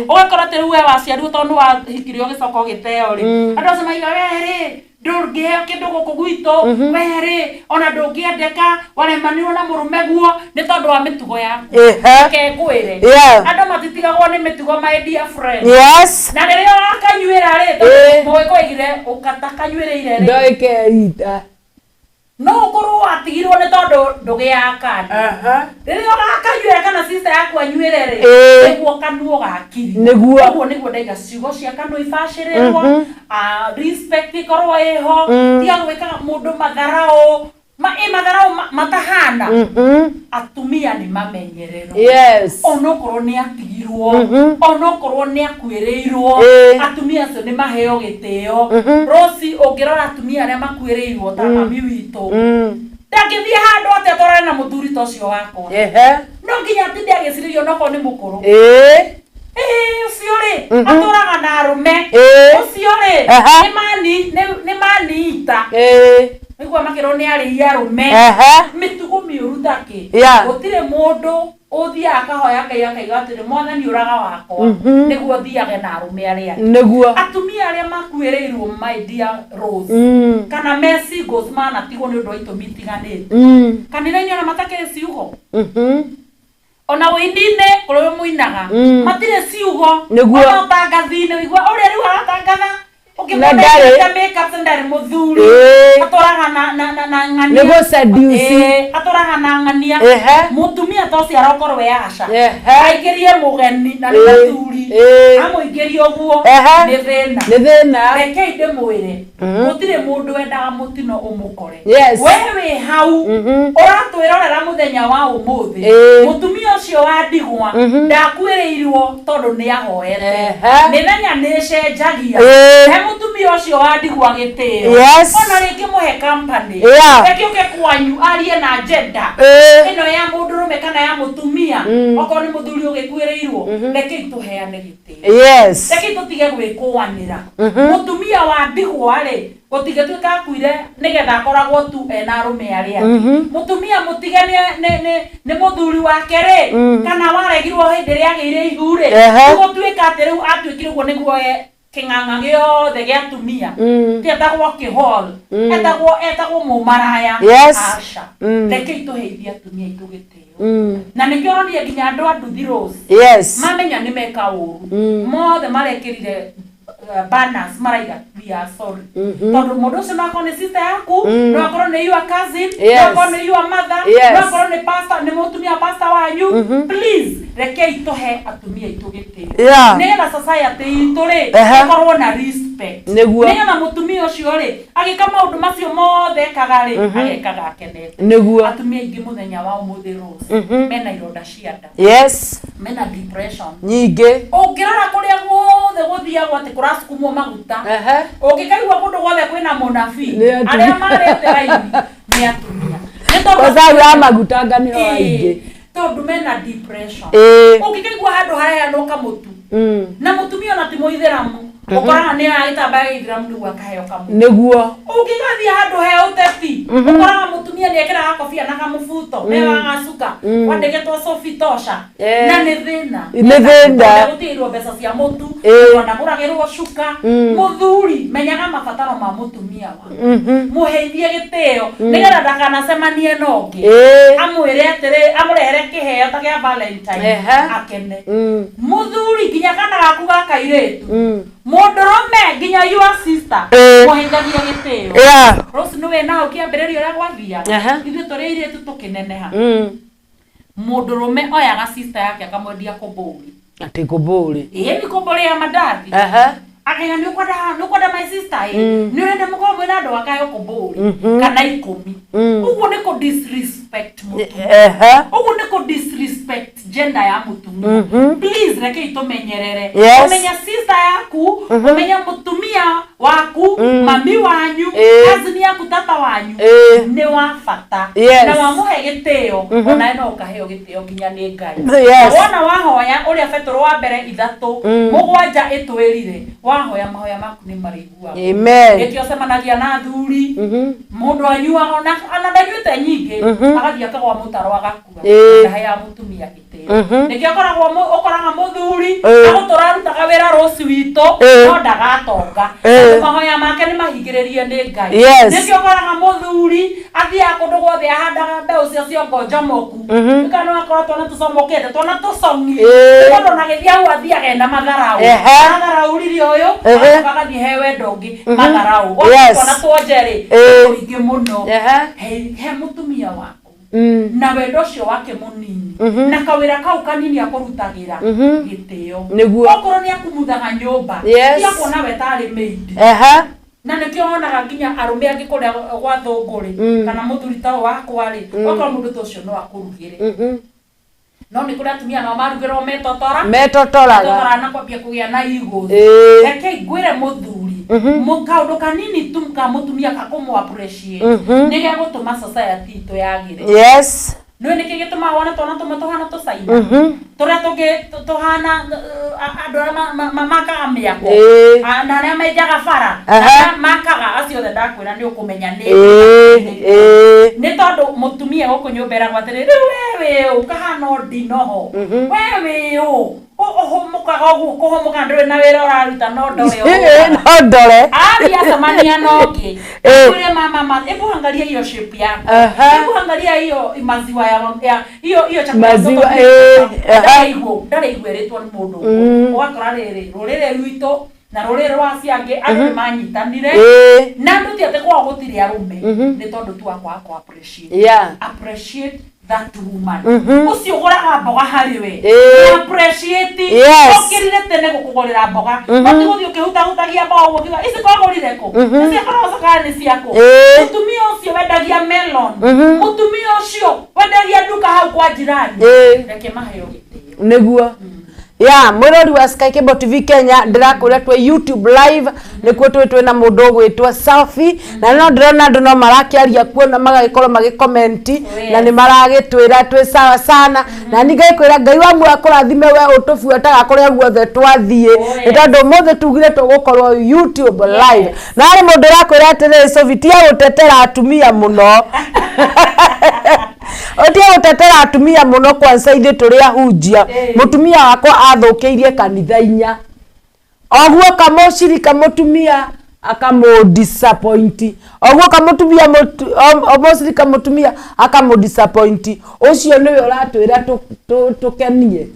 ugakora te we waciarirwo tondu wa hikirio gicoko giteo ri andu acio maiga weri ndungiheo kindu guku gwito weri ona ndungiendeka waremanirwo na murume guo ni tondu wa mitugo yaku ke ngwire andu matitigagwo ni mitugo my dear friend na riria wakanyuira ri mweko igire ukatakanyuireire ri ndoikerita no ukorwo atigirwo ni tondu ndugia kandi riria wakanyuira kana sister yaku anyuire ri niguo kanuo gakiri niguo ndaiga ciugo cia kanu ibashirirwo respect ikorwo iho tiga gwika mundu matharao matharau matahana atumia ni mamenyerero onokorwo ni atigirwo onokorwo ni akwireirwo atumia acio ni maheo gitio Rosi ungirora atumia aria makwireirwo ta mami witu ndangithie handu atia torane na muthuri ta ucio wakwa no nginya atinde agiciririo noko ni mukuru ucio ri aturaga na arume ucio ri ni maniita niguo makiro ni ari yarume mitugo miuru taki gutire mundu uthia akahoya Ngai akaiga atiri mwathani uraga wakwa niguo thiage na arume aria niguo atumia aria makwireirwo my dear Rose kana Messi Gosman atigo ni undu wa itumi itiganite kanitha-ini ona matakire ciugo ona windine kurio muinaga matire ciugo ona tangathine wigwa uria riu aratangatha ukimwona makeup ndari muthuri atoraga na ngania nego seduce atoraga na ngania mutumia tosi arokorwo yagasha aigerie mugeni na muthuri amuigerie oguo ni thina reke inde mwire mutire mundu endaga mutino umukore wewe hau uratwirorera muthenya wa umuthi mutumia mutumia ucio wa ndigwa ndakwiriirwo tondu ni ahoete nimenya ni cenjagia he mutumia ucio wa ndigwa gitio ona ringi muhe company reke uke kwanyu arie na agenda ino ya mundurume kana ya mutumia oko ni muthuri ugikwiriirwo reke ituheane gitio reke tutige gwikwanira mutumia wa ndigwa ri gotige tuika kuire nigetha akoragwo tu ena arume aria mutumia mutige ni muthuri wake ri kana waregirwo hindi ria agire ihu ri tugo tuika ati riu atuikirwo niguo king'ang'a giothe gia atumia tietagwo kihol etagwo mumaraya aca reke ituheithie atumia itu gitio na nikio ni nginya andu a nduthi rose mamenya ni meka uru mothe marekirire banners maraiga we are sorry tondu mundu ucio no akorwo ni sister yaku no akorwo ni your cousin no akorwo ni your mother no akorwo ni pastor ni mutumia pastor wanyu please reke ituhe atumia itu gitio nigetha society itu ri ikorwo na respect nigetha mutumia ucio ri agika maundu macio mothe ekaga ri agekaga akenete atumia ingi muthenya wa umuthi rose mena ironda cia nda mena depression nyingi ungirora kuria guothe guthiagwo ati kurasukumwo maguta ungikaigua kundu guothe kwina munabii aria marete raini ni atumia ni tondu ya maguta nganiro aingi tondu mena depression ungikaigua handu haria noka mutu na mutumia na timoitheramu ukora ni aitamba ithiramu niguo akaheo kamu niguo ungigathia handu he uteti ukora mutumia ni ekira kofia na kamufuto me wagacuka wandegetwo sofi tosha na ni thina gutirwo mbeca cia mutu wanaguragirwo cuka muthuri menyaga mabataro ma mutumia wa muheithie gitio nigetha ndakanacemanie nongi amwire atiri amurehere kiheo ta gia Valentine akene muthuri nginya kana gaku gakairitu mundurume nginya your sister muheithagie gitio rose no we na ukiambiririo ria gwathia ithu turiire tukineneha mundurume oyaga sister yake akamwendia kobori ati kobori ni kobori ya madathi akaya ni ukwenda my sister ni urende muko mwina ndo akayo kobori kana ikumi uguo ni ko disrespect mutumia uguo ni ko disrespect gender ya mutumia please reke itumenyerere umenya sister yaku umenya mutumia waku mami wanyu cousin yaku tata wanyu ni wa fata na wamuhe gitio ona eno ukaheo gitio nginya ni Ngai wona wahoya uria Petro wa mbere 3 mugwanja itwirire wahoya mahoya maku ni marigua amen gekio semanagia na thuri mundu anyuaga na anadanyuite nyingi agathia kagwa mutaro agakua ndahaya mutumia gitio nikio okoraga muthuri aguturarutaga wira ruci wito no ndagatonga mahoya make ni mahingiririe ni Ngai nikio okoraga muthuri athia kundu guothe ahandaga mbeu cia ciongo njomoku kana akorwo twana tucomokete twana tucongi tondu na githia u athia genda matharau ririo uyu agathie hewe ndongi matharau twana twonjeri uringi muno he mutumia waku na wendo ucio wake munini na kawira kau kanini akurutagira gitio okorwo ni akumuthaga nyumba tia kuona we tari maid na nikio onaga nginya arume angi kuria gwa thunguri kana muthuri ta wakwa ri okorwo mundu tucio no akurugire no ni kuria atumia no marugirwo metotoraga na kwambia kugia na igu reke ngwire muthuri mukaundu kanini tu mutumia kakumu appreciate nige gutuma society itu yagire no ni kigituma wona twana tuhana tusaina turia tungi tuhana andu makaga miako na aria menjaga bara makaga acio the ndakwira ni ukumenya ni tondu mutumia guku nyumbera gwatiriri wewe ukahana ndinoho wewe mukaga guku kuhomuka nduri na wira uraruta no ndore ari asamania nongi kuri mama ebu angalia hiyo shape yako ebu angalia hiyo maziwa ya hiyo chakula ndare igweretwo ni mundu ugakora rurire rwito na rurire rwa ciange andu manyitanire na nduti ate kwa gutiri arume ni tondu tu akwa appreciate that woman ucio guraga mboga hari we appreciate okirire tene gukugorera mboga ati guthio kihutahutagia mboga ugiga ici kwagurire ko ici akoroca kana ni ciako mutumia ucio wendagia melon mutumia ucio kwenderia duka hau kwa jirani reke maheo gitio niguo ya mwirori wa Sky Cable TV Kenya ndirakwira twe YouTube live nikuo twe na mundu gwitwa Selfie na no ndirona andu no marakiaria kuona magagikorwo magicomment na ni maragitwira twe sawa sana na ni ngaikwira Ngai wa mwe akurathime we utubuataga kuria guothe twathie ni tondu mothe tugire tugukorwo YouTube live na ari mundu rakwira atiri Sovitia utetera atumia muno otia utetera atumia muno kwanza ithe turia hunjia mutumia wakwa athukiirie kanitha inya oguo kamucirika mutumia akamu disappoint oguo kamutumia omucirika mutumia akamu disappoint ucio niwe uratwira tukenie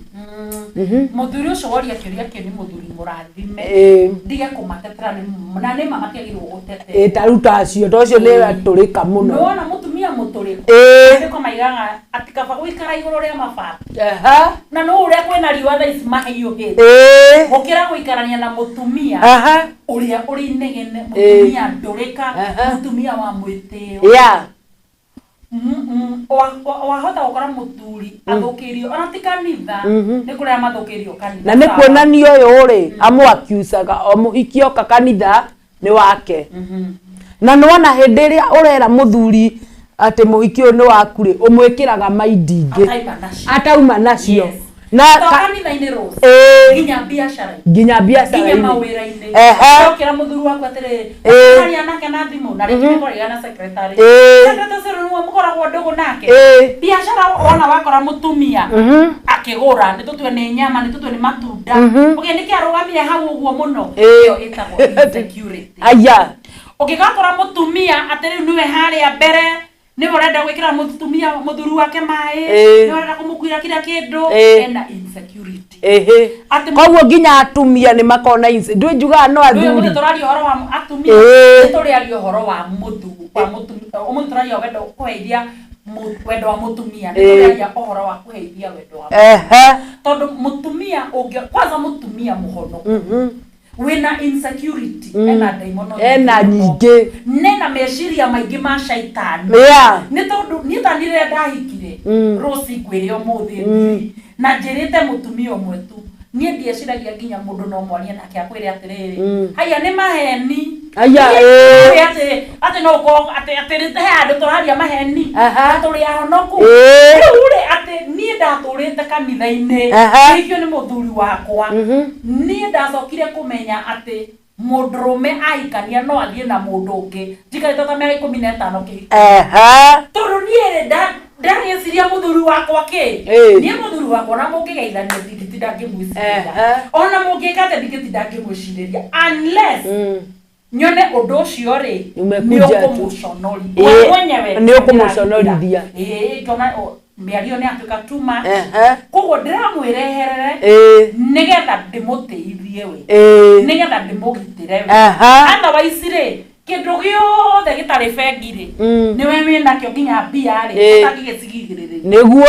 muthuri ucio woria kiuria kini muthuri murathime ndige kumatetera ni na ni mama kegirwo gutete taruta acio tocio ni turika muno nona mutumia muturika ndiko maigaga atikaba gwikara iguru ria mabati na no uria kwena riwa tha ismahiyo hit gukira guikarania na mutumia uria uri negene mutumia ndurika mutumia wa mwitio wahota gukora muthuri athukirio ona ti kanitha ni kuria mathukirio kanitha na ni kuonania uyu uri amwakiusaga o muhikio ka kanitha ni wake na nona hindi iria urera muthuri ati muhikio ni waku ri umwikiraga maidingi atauma nacio na kanitha ine rose ginya biashara ginya mawira ine okira muthuru wako atire ari anake na thimu na rikime koriga na secretary no mukoragwo ndugu nake biashara ona wakora mutumia akigura nitutwe ni nyama nitutwe ni matunda ukendike arugamire hau uguo muno iyo itagwo insecurity aya ukigakora mutumia atiri niwe haria mbere ni borenda gwikira mutumia muthuru wake mai ni borenda kumukwira kila kindu ena insecurity koguo ginya atumia ni makona ndwe njuga no athuri turari horo wa atumia turari horo wa muthu wa mutumia umuntu turari wendo kuheithia wendo wa mutumia ni turari horo wa kuheithia wendo wa tondu mutumia unge kwanza mutumia muhono wina insecurity ena daimono ena nyingi nena meciria maingi ma shaitani ni tondu ni tanire ndahikire rosi gwire omuthi na njirite mutumia omwe tu nie ndieciragia nginya mundu no mwaria nake akwire atiriri haya ni maheni aya ate no ko ate he andu turaria maheni aturi ahonoku ure ate nie ndaturite kanitha-ini ikio ni muthuri wakwa nie ndacokire kumenya ate mundurume aikania no athie na mundu ungi jikarite ta miaka 15 ki turu nie ndageciria muthuri wakwa ki nie muthuri wakwa na mungigeithania ndingitindangimwiciria ona mungikate ndingitindangimwiciria unless nyone undu ucio ri ni ukumuconorithia mwenyewe ni ukumuconorithia tona miario ni atuka tuma koguo ndiramwireherere nigetha ndimutithie we nigetha ndimugitire we otherwise ri kindu giothe gitari bengi-ri niwe wina kio nginya mbia ri utangigicigigiriri niguo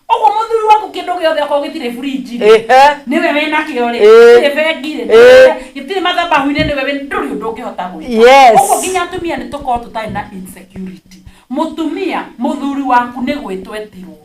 oguo muthuri waku kindu giothe ko gitire fridge ri niwe wina kio ri gitire bengi-ri gitire mathabahu-ini niwe wina nduri undu ungihota gwika oguo nginya atumia ni tukorwo tutari na insecurity mutumia muthuri waku ni gwitwetirwo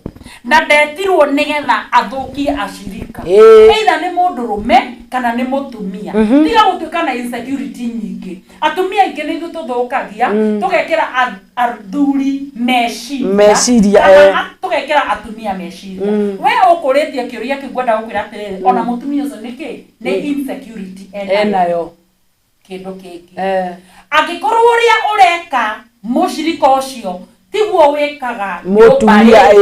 na ndetirwo nigetha athukie ashirika either ni mundurume kana ni mutumia tiga gutuika na insecurity nyingi atumia ingi ni tuthukagia tugekira athuri meciria tugekira atumia meciria we ukuritie kiuria kigwenda gukwira atiriri ona mutumia ucio niki ni insecurity enayo kindu kingi angikorwo uria ureka mushirika ucio tiguo wekaga mutumia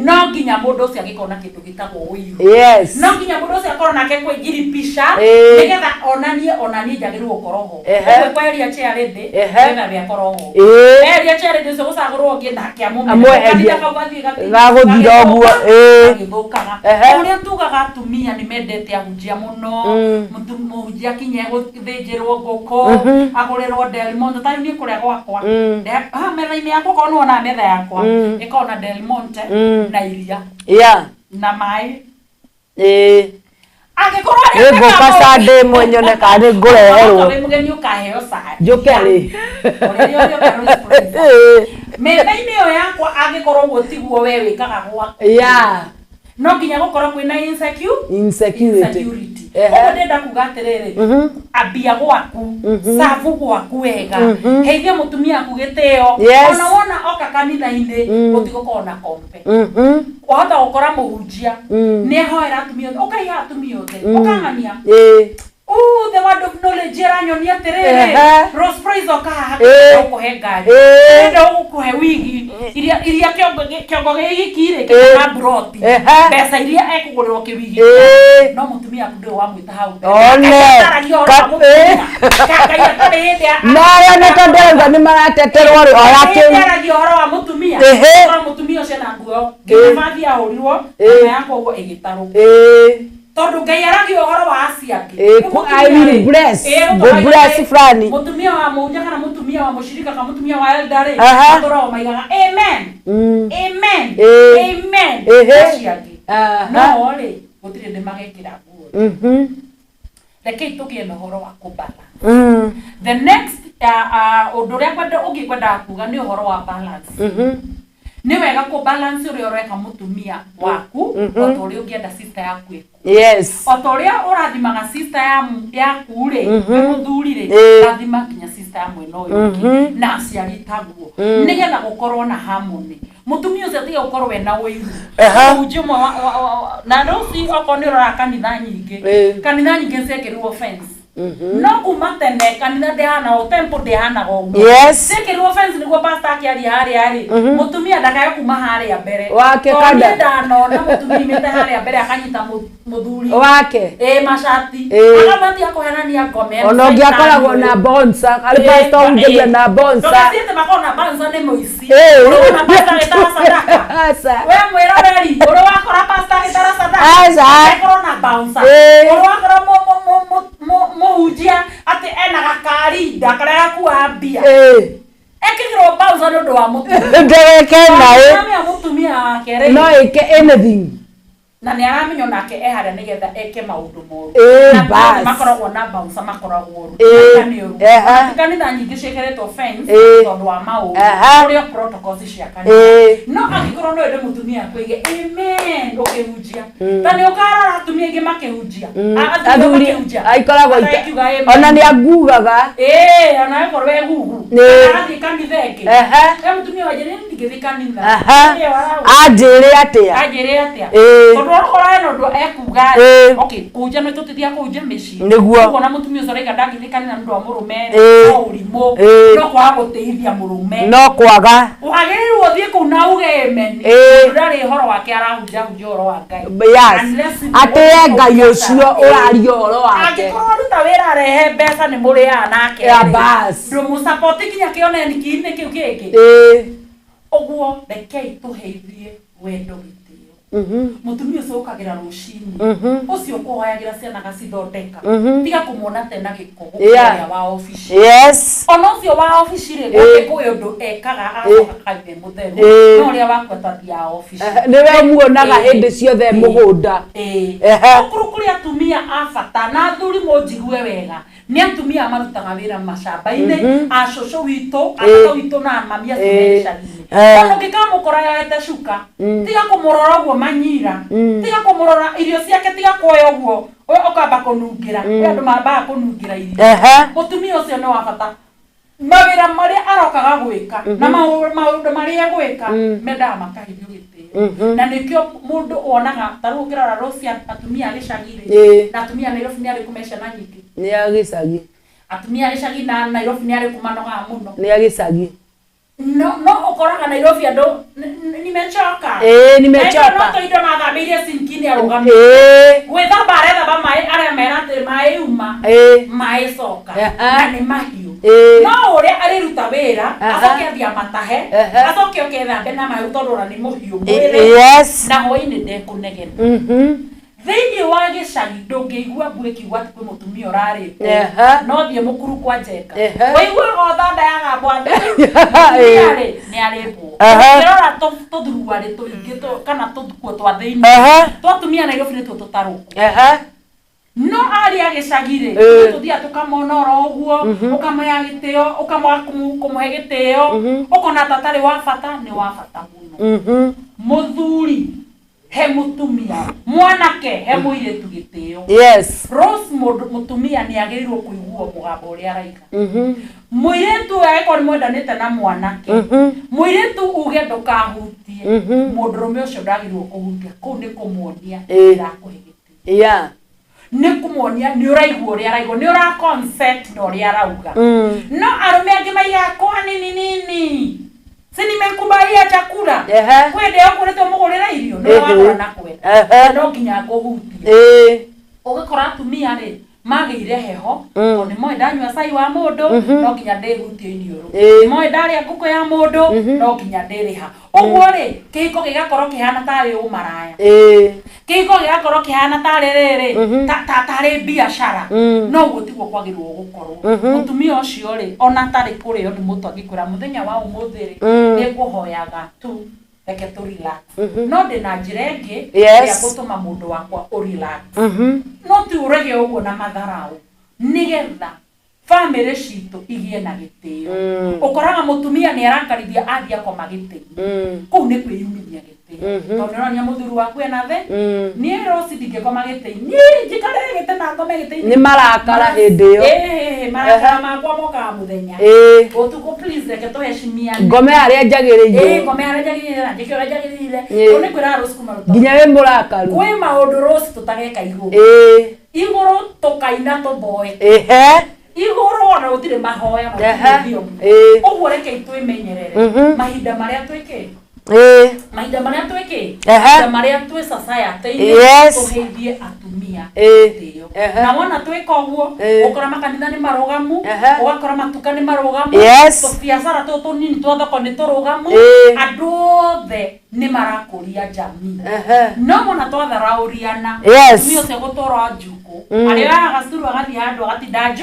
no nginya mundu ucio agikona kindu gitagwo wiru no nginya mundu ucio akorwo nake kwigiripisha nigetha onanie njagirwo gukoroho kwa eria charity nigetha biakoroho eria charity ucio gucagurwo ngi nake amweheria gaguthira uguo agithukaga uria tugaga atumia ni mendete ahunjia muno muhunjia kinye guthinjirwo nguku agurirwo Del Monte tani ni kuria gwakwa metha-ini yakwa kono na metha yakwa ikona Del Monte na iria na mai agikorwo ni ngoka sande mwenyone kani ngureherwo mugeni ukaheo sai njukeri metha-inĩ ĩyo yakwa angĩkorwo ũguo tiguo we wĩkaga gwaku no nginya gũkorwo kwĩna insecurity ũguo ndĩrenda kuga atĩrĩrĩ ambia gwaku sabu gwaku wega heithia mũtumia aku gĩtĩo ona wona oka kanitha-inĩ gũtigũkorwo na kompe wahota gũkora mũhunjia nĩehoera atumia othe ũkaiga atumia othe ũkang'ania the word of knowledge eranyonia atĩrĩrĩ Rose Praise okaha ũkũhe ngari ĩndo ũkũhe wigi iria kĩongo gĩgĩkire kana broti mbeca iria ekũgũrĩrwo kĩwigi no mũtumia aku ndĩwe wamwĩta hau nayo nĩ tondũ auga nĩ marateterwo rĩ aragia ũhoro wa mũtumia mũtumia ũcio na nguo ngĩmathi ahũrirwo na yakwa ũguo ĩgĩtarwo tondu Ngai aragia ũhoro wa acia angĩ I will bless the bless fulani mutumia wa mũnja kana mutumia wa mũshirika kana mutumia wa elderĩ atoragwo maigaga amen amen amen acia angĩ no rĩ gũtirĩ ndĩ magekĩra nguo rekei tũgĩe na ũhoro wa kũbalance the next ũndũ ũrĩa ũngĩkwenda kuga nĩ ũhoro wa balance nĩ wega kũ balance ũrĩa ũreka mũtumia waku o ta ũrĩa ũngĩenda sister yaku yes o ta ũrĩa ũrathimaga sister yaku rĩ mũthuri rĩ rathima nginya sister ya mwena ũyũ ũngĩ na aciari taguo nĩgetha gũkorwo na harmony mũtumia ũcio tiga gũkorwo we na ũiru ũnji ũmwe na rũci okorwo nĩ ũrora kanitha nyingĩ ciekĩrĩrwo fence no kuma tene kanitha ndĩhana o temple ndĩhana ũguo ciekĩrĩrwo fence nĩguo pastor akĩaria harĩa rĩ mũtumia ndakaga kuma harĩa mbere wake kada ndanona mũtumia imĩte harĩa mbere akanyita mũthuri wake macati akamati akũhenania ngome ona ũngĩ akoragwo na bonsa arĩ pastor ũngĩria na bonsa tũgathiĩte makorwo na bonsa nĩ mũici ũrona pastor gĩtara sadaka we mwĩroreri ũrĩ wakora pastor gĩtara sadaka akorwo na bonsa ũrĩ wakora mũhunjia atĩ ena gakarinda karĩa gakuaga mbia ekĩrwo bonsa nĩ ũndũ wa mũtumia wake rĩ no ĩke anything na nĩ aramenya nake harĩa nĩgetha eke maũndũ moru na makoragwo na bounce makoragwo kanitha nyingĩ ciĩkĩrĩtwo fence tondũ wa maũndũ ũrĩa protocols cia kanitha no angĩkorwo no ende mũtumia kwĩge amen ũkĩhunjia ta nĩ ũkarora atumia aingĩ makĩhunjia athuri aikoragwo ona nĩ agugaga ona ĩkorwo we gugu agathiĩ kanitha ĩngĩ mũtumia wanjĩ nĩ ndingĩthiĩ kanitha anjĩre atĩa tondũ ũrora hena ũndũ ekuga okay kũnja nĩ tũtithia kũnja mĩciĩ nĩguo na mũtumia ũcio raiga ndangĩthiĩ kanitha nĩ ũndũ wa mũrũme no ũrimũ no kwaga gũteithia mũrũme no kwaga wagĩrĩirwo ũthiĩ kũu na uge amen ndarĩ ũhoro wake arahunjia ũhoro wa Ngai atĩye Ngai ũcio ũraria ũhoro wake angĩkorwo ruta wĩra arehe mbeca nĩ mũrĩaga nake ndũmũsupport nginya kĩoneni kiinĩ kĩu kĩngĩ ũguo rekei tũheithie wendo mũtumia ũcio ũkagĩra rũcinĩ ũcio ũkũhoyagĩra ciana gacithondeka tiga kũmuona tena gĩko gũkũrĩa wa ofici ona ũcio wa ofici rĩ gwĩ ũndũ ekaga agacoka kaime mũtheru no ũrĩa wakwa tathia ofici nĩwe muonaga hĩndĩ ciothe mũgũnda ũkũrũ kũrĩ atumia a bata na athuri mũnjigue wega nĩ atumia marutaga wĩra macamba-inĩ acũcũ witũ atata witũ na mami acio mecagi-inĩ ona ũngĩkamũkora yoete cuka tiga kũmũrora ũguo manyira tiga kũmũrora irio ciake tiga kuoya ũguo ũkamba kũnungĩra andũ mambaga kũnungĩra irio mũtumia ũcio nĩ wa bata mawĩra marĩa arokaga gwĩka na maũndũ marĩa gwĩka mendaga makahithio gĩtĩo na nĩkĩo mũndũ wonaga tarĩu ũngĩrora Rũcia atumia a gĩcagi-rĩ na atumia a Nairobi nĩ arĩkũ me ciana nyingĩ nĩ a gĩcagi atumia a gĩcagi na Nairobi nĩ arĩkũ manogaga mũno nĩ a gĩcagi no ũkoraga Nairobi andũ nimechoka nimechoka no toindo na thambĩirie sinki-inĩ arũgamie gwĩthamba arethamba maĩ arĩa mera atĩ maĩ uma maĩ coka na nĩ mahiũ no ũrĩa arĩruta wĩra acoke athia matahe acoke okethambe na maĩ tondũ ona nĩ mũhiũ mwĩrĩ na hwaĩ-inĩ ndekũnegena thĩinĩ wa gĩcagi ndũngĩigua mbu ĩkiuga atĩ kwĩ mũtumia ũrarĩte no thiĩ mũkuru kwa Njenga waiguaga o thanda ya gambwa rĩ nĩ arĩtwo ũngĩrora tũthuruarĩ tũingĩ kana tũkuo twa thĩinĩ twa atumia Nairobi nĩtuo tũtarũku no ari agicagire tuthia tukamonora uguo ukamaya giteo ukamwa kumuhe giteo ukona tatari wa bata ni wa bata muno muthuri he mutumia mwanake he muiretu giteo yes Rose mutumia ni agirirwo kuigua mugabo uri araika muiretu aiko ni mwendanite na mwanake muiretu uge ndukahutie mundurume ucio ndagirirwo kuhutia ku ni kumuonia ndakuhigiti yeah ni kumuonia ni uraigua uri araigua ni ura consent no uri arauga no arume angi maiyakwa nini si nimekubalia chakula kwende akurete mugurira irio no wakora na kwenda no nginya kuhutie ugakora atumia ri magire heho to ni moe ndanywa cai wa mundu no nginya ndihutie irio moe ndaria nguko ya mundu no nginya ndiriha uguo ri kihiko gigakorwo kihana tari umaraya kihiko gigakorwo kihana tari riri tari biashara no gutigwo kwagirwo gukorwo mutumia ucio ri ona tari kurio ni mutu agikwira muthenya wa umuthi ri ni kuhoyaga tu reke tu relax no ndina njira ingi ya gutuma mundu wakwa o relax no tu urege uguo na matharau nigetha family citu igie na gitio ukoraga mutumia ni arakarithia athia koma gitio ku ni kwiyumithia gitio tondu no nya muthuru waku ena the ni Rose ndingekoma gitio ni njikare gitio na ngome gitio ni marakara hindi yo marakara makwa moka muthenya utuko please reke tuheshimia ngome aria njagiriire ngome aria njagiriire na njike aria njagiriire ni kwira Rose kumaruta nginya we murakaru kwi maundu Rose tutageka iguru iguru tukaina tuboe iguru ona utire mahoya mathio uguo reke itwimenyerere mahinda maria twike mahinda maria twike mahinda maria twi society tuhithie atumia ndio na wona twika uguo ukora makanitha ni marugamu ugakora matuka ni marugamu biashara tu tunini tu thoko ni turugamu andu othe ni marakuria jamii no wona twatharauriana mio se gutora njuku ari agacuru agathi handu agatinda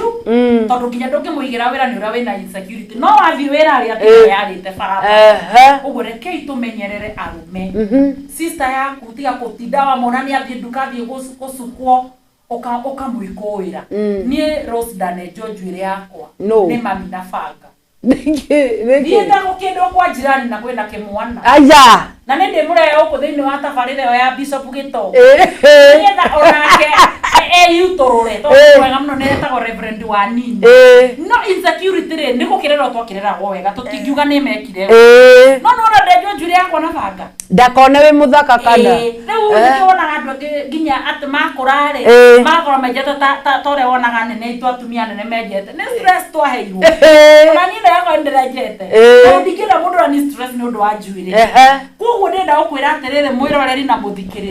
tondu nginya ndukimuigira wira ni ura wina insecurity no wathi wira ari ati yarite faraba uguo reke itumenyerere arume sister yaku tiga kutinda wa mona ni athi nduka thi gusukwo ukamwikuira nie Rose ndanejo njuire yakwa ni mami na banga ndienda gukindu kwa jirani na kwenda kimwana aya na nende mureo uko thiini wa tabarire ya Bishop Gito nienda onake yutorore to wega muno netagwo Reverend wa nini no insecurity ri niko kirero twakirera wega tutingiuga ni mekire no ndejo njuire yakwa na banga ndakone we muthaka kana riu ndiona andu nginya ati makurare makora majeta tore wonaga nene itu atumia nene mejete ni stress twaheirwo na ni ndako ndirajete ndikira mundu ni stress ni undu wa njuire koguo ndenda ukwira atirire mwiroreri na muthikiri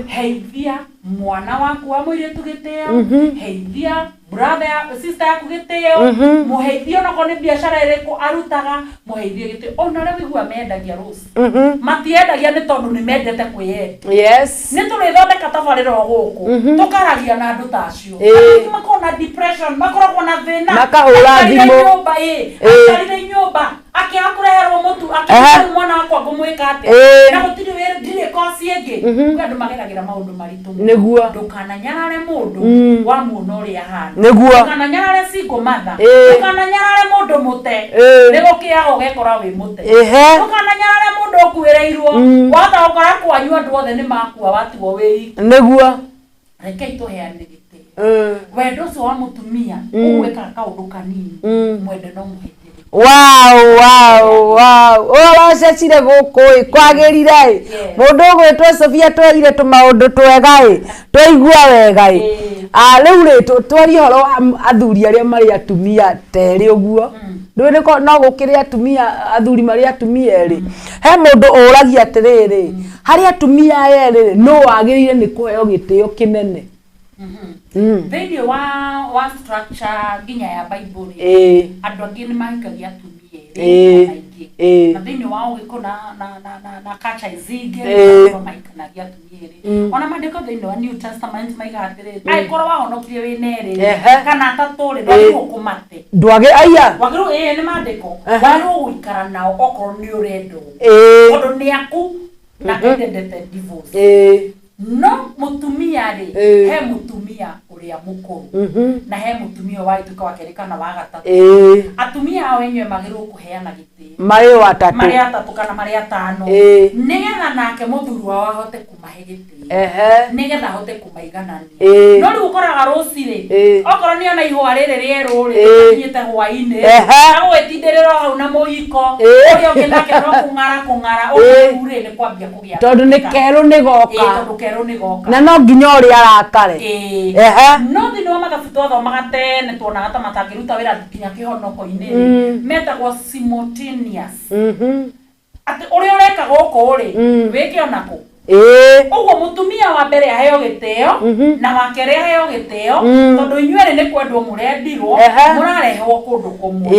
heithia mwana waku wa muiretu giteo heithia brother sister yaku giteo muheithio no kone biashara iriko arutaga muheithio giteo ona rewe igua mendagia Rose matiendagia ni tondu ni mendete kwiyenda ni tulithondeka tabarira guku tukaragia na andu tacio andu makona depression makoragwo na thina makahura thimo akarire nyumba akiakureherwo mutu akira mwana wakwa ngumwika ate na gutiri wira ndire kosi ingi andu mageragira maundu maritu niguo ndukananyarare mundu wa muno uri ahana niguo ndukananyarare single mother ndukananyarare mundu mute nigukiago gekora wi mute ndukananyarare mundu okuireirwo watha ukora kwanyu andu othe ni makua watigwo wi niguo reke ituheane gitio wendo ucio wa mutumia ugwika kaundu kanini mwende no muhithire wow uracecire gukui kwagirire mundu gwitwo Sophia twaire tumaundu twega twaigua wega riu ri twari horo athuri aria mari atumia teri uguo ndwene ko no gukiri atumia athuri mari atumia eri he mundu uragia atiriri hari atumia eri no wagirire ni kuheo gitio kinene video wa structure ginya ya Bible andu angi ni mahikagia atumia na video wao giko na kacha izige na mahikanagia atumia ona mandiko thini wa New Testament maigatire ai korwa wahonokirie we nere kana tatore ndio kumate ndwage aya wagiru ni mandiko waru guikara nao okoro ni urendo ondo ni aku na endete divorce no mutumia ri he mutumia uria mukuru na he mutumia wa ituka wa kerikana wa gatatu atumia ao enyewe magirwo kuheana gitio mari watatu mari atatu kana mari atano nigetha nake muthuru wao ahote kumahe gitio nigetha ahote kumaiganania no riu ukoraga rucire okoro ni ona ihwa riri rieru ri kinyite hwaini agwetindirira hau na muhiko uria ungi nake no kungara uri ni kwambia kugia tondu ni keru ni goka tondu keru ni goka na no nginya uri arakare no thini wa mathabu twathomaga tene tuonaga ta matangiruta wira nginya kihonoko-ini metagwo simultaneous ati uria ureka guku ri wike onako uguo mutumia wa mbere aheo giteo na wa kere aheo giteo tondu inyuere ni kwendwo murendirwo murarehwo kundu kumwe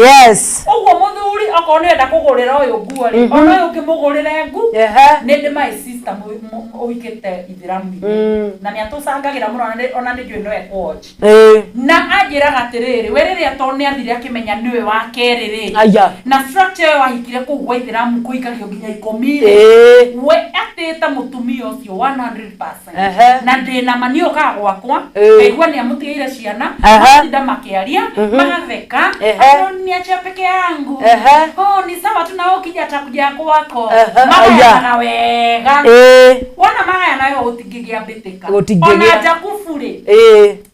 uguo muthuri okorwo ni enda kugurira uyu nguo ri ona uyu ukimugurire ngu ni ndi my sister uikite ithiramu na ni atucangagira muno ona ni njui no watch na anjiraga atiriri we riria to ni athire akimenya niwe wa keri ri na structure wahikire kuu gwa ithiramu kuikario nginya 10 ri we atita mutumia ucio 100% na ndina manio ka gwakwa aigua ni amutiire ciana matinda makiaria magatheka ni acha peke yangu ni sawa tunao kija takuja kwako magaya wega wana magaya nayo utigigia bitika ona jakufuri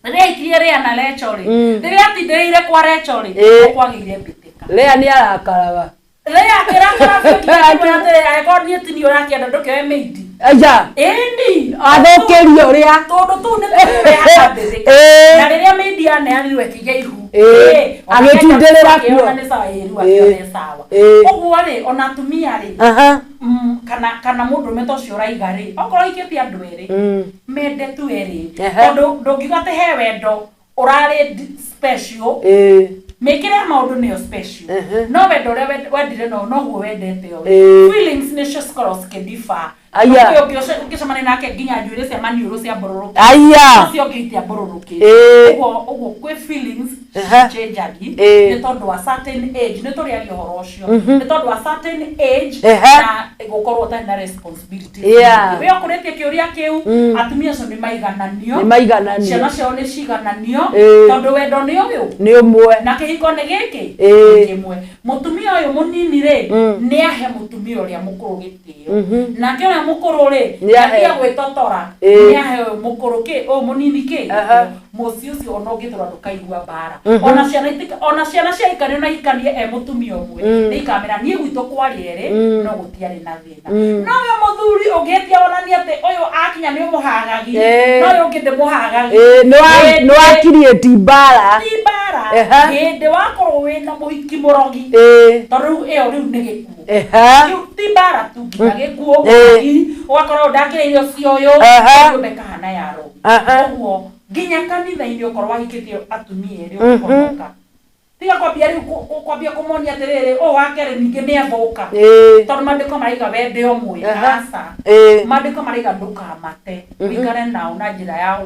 riria ikirie ria na lechori riria tindireire kwa lechori kwagire bitika ria ni arakaraga ria akirakara kinya aiko ni tinio yake ndoke we meidi endi athokerio ria tondu tu ni kureha bitika na riria media neanirwe kija ihu agitindirira kuo ni sawa iru akione sawa uguo ri ona tumia ri kana mundu metocio raiga ri okoro ikiti andu eri mende tu eri tondu ndungigate he wendo urari special mekire maundu ni special no wendo uria wendire no guo wendete yo feelings ni cikorwo cikidiffer aya ukicemania nake nginya njuire cia maniuru cia mbururuki aya cio ngitia mbururuki uguo kwi feelings change ni tondu wa certain age ni turiari uhoro ucio ni tondu wa certain age na gukorwo ta na responsibility we okuritie kiuria kiu atumia acio ni maigananio ciana ciao ni cigananio tondu wendo ni uyu ni umwe na kihiko ni giki kimwe mutumia uyu munini ri ni ahe mutumia uria mukuru gitio na kile mukuru ri atia gwitotora ni ahe mukuru ki o munini ki muci ucio ono ngithura ndukaigua bara ona ciana cia ikari na ikanie mutumia umwe ni ikamera nie gwitu kwari eri no gutiari na thina no we muthuri ungetia onania ati uyu akinya ni umuhagagi no uyu nginde muhagagi no akirie tibara hindi wakorwo wina muhiki murogi tondu iyo riu ni gikuo tibara tu nginya gikuo ugakorwo ndakire irio cioyo ndekahana yaro uguo nginya kanitha-ini ukorwo wahikitie atumia eri ukonoka tiga kwambia kumonia atiriri wakere ningi ni athuka tondu mandiko maraiga wende umwe asa mandiko maraiga ndukamate wikare nao na njira ya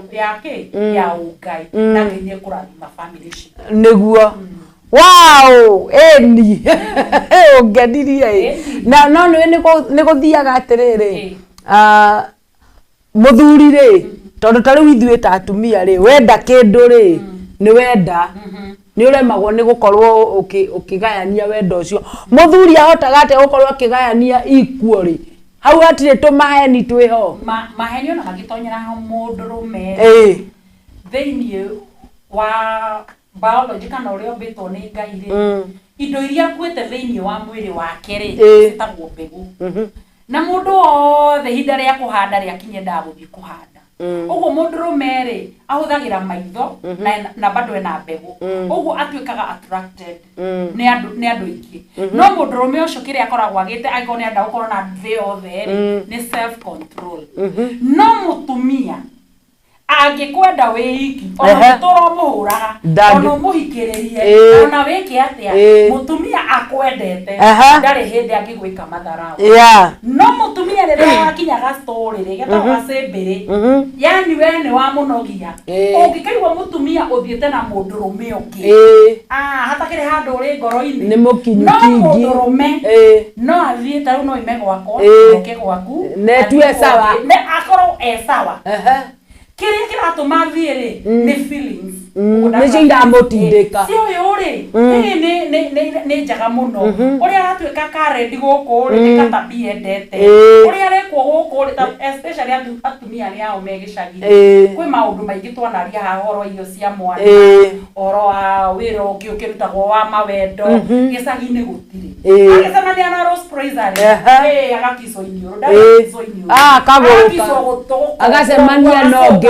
ungai na nginya kurathima family citu niguo wow eni ungenirie na no ni guthiaga atiriri muthuri ri tondu tariu ithuĩ ta atumia ri wenda kindu ri ni wenda ni uremagwo ni gukorwo ukigayania wendo ucio muthuri ahotaga ate gukorwo akigayania equally hau atire tumaheni twiho maheni ona magitonyera mundurume thiini wa biology kana uria mbitwo ni Ngai ri indo iria kwete thiini wa mwiri wake ri citagwo mbegu na mundu othe hinda ria kuhanda ria kinye ndaguthi kuhanda uguo mundurume ri ahuthagira maitho na bado ena mbegu uguo atuikaga attracted ni andu ingi no mundurume ucio kiri akoragwo agite aiko ni anda ukorwo na thĩ othe ni self control no mutumia angikwenda wiki ona toro muhuraga ona muhikiririe ona wiki atia mutumia akwendete ndari hindi angigwika matharau no mutumia riria wakinyaga story ri getaga cembere yani we ni wa munogia ungikaigwa mutumia uthiete na mundurume ungi hatakire handu uri ngoro-ini ni mukinyu kingi no mundurume no athie taru no ime gwakwa oke gwaku netue sawa ne akoro sawa Kĩrĩa kĩratũma thiĩ-rĩ nĩ feelings. Nĩcio iramũtindĩka. Si ũyũ-rĩ, nĩ njaga mũno. Ũrĩa aratuĩka Karen gũkũ-rĩ, nĩ Katabi endete. Ũrĩa arekwo gũkũ-rĩ, especially atumia arĩa ao me gĩcagi-rĩ, kwĩ maũndũ maingĩ twanaria haha ũhoro wa irio cia mwana, ũhoro wa wĩra ũngĩ ũkĩrutagwo wa mawendo, gĩcagi-inĩ gũtirĩ. Agĩcemania na Rose Price-rĩ, agakicwo iniũrũ, ndagakicwo iniũrũ. Agakicwo gũtũ. Agacemania na ũngĩ.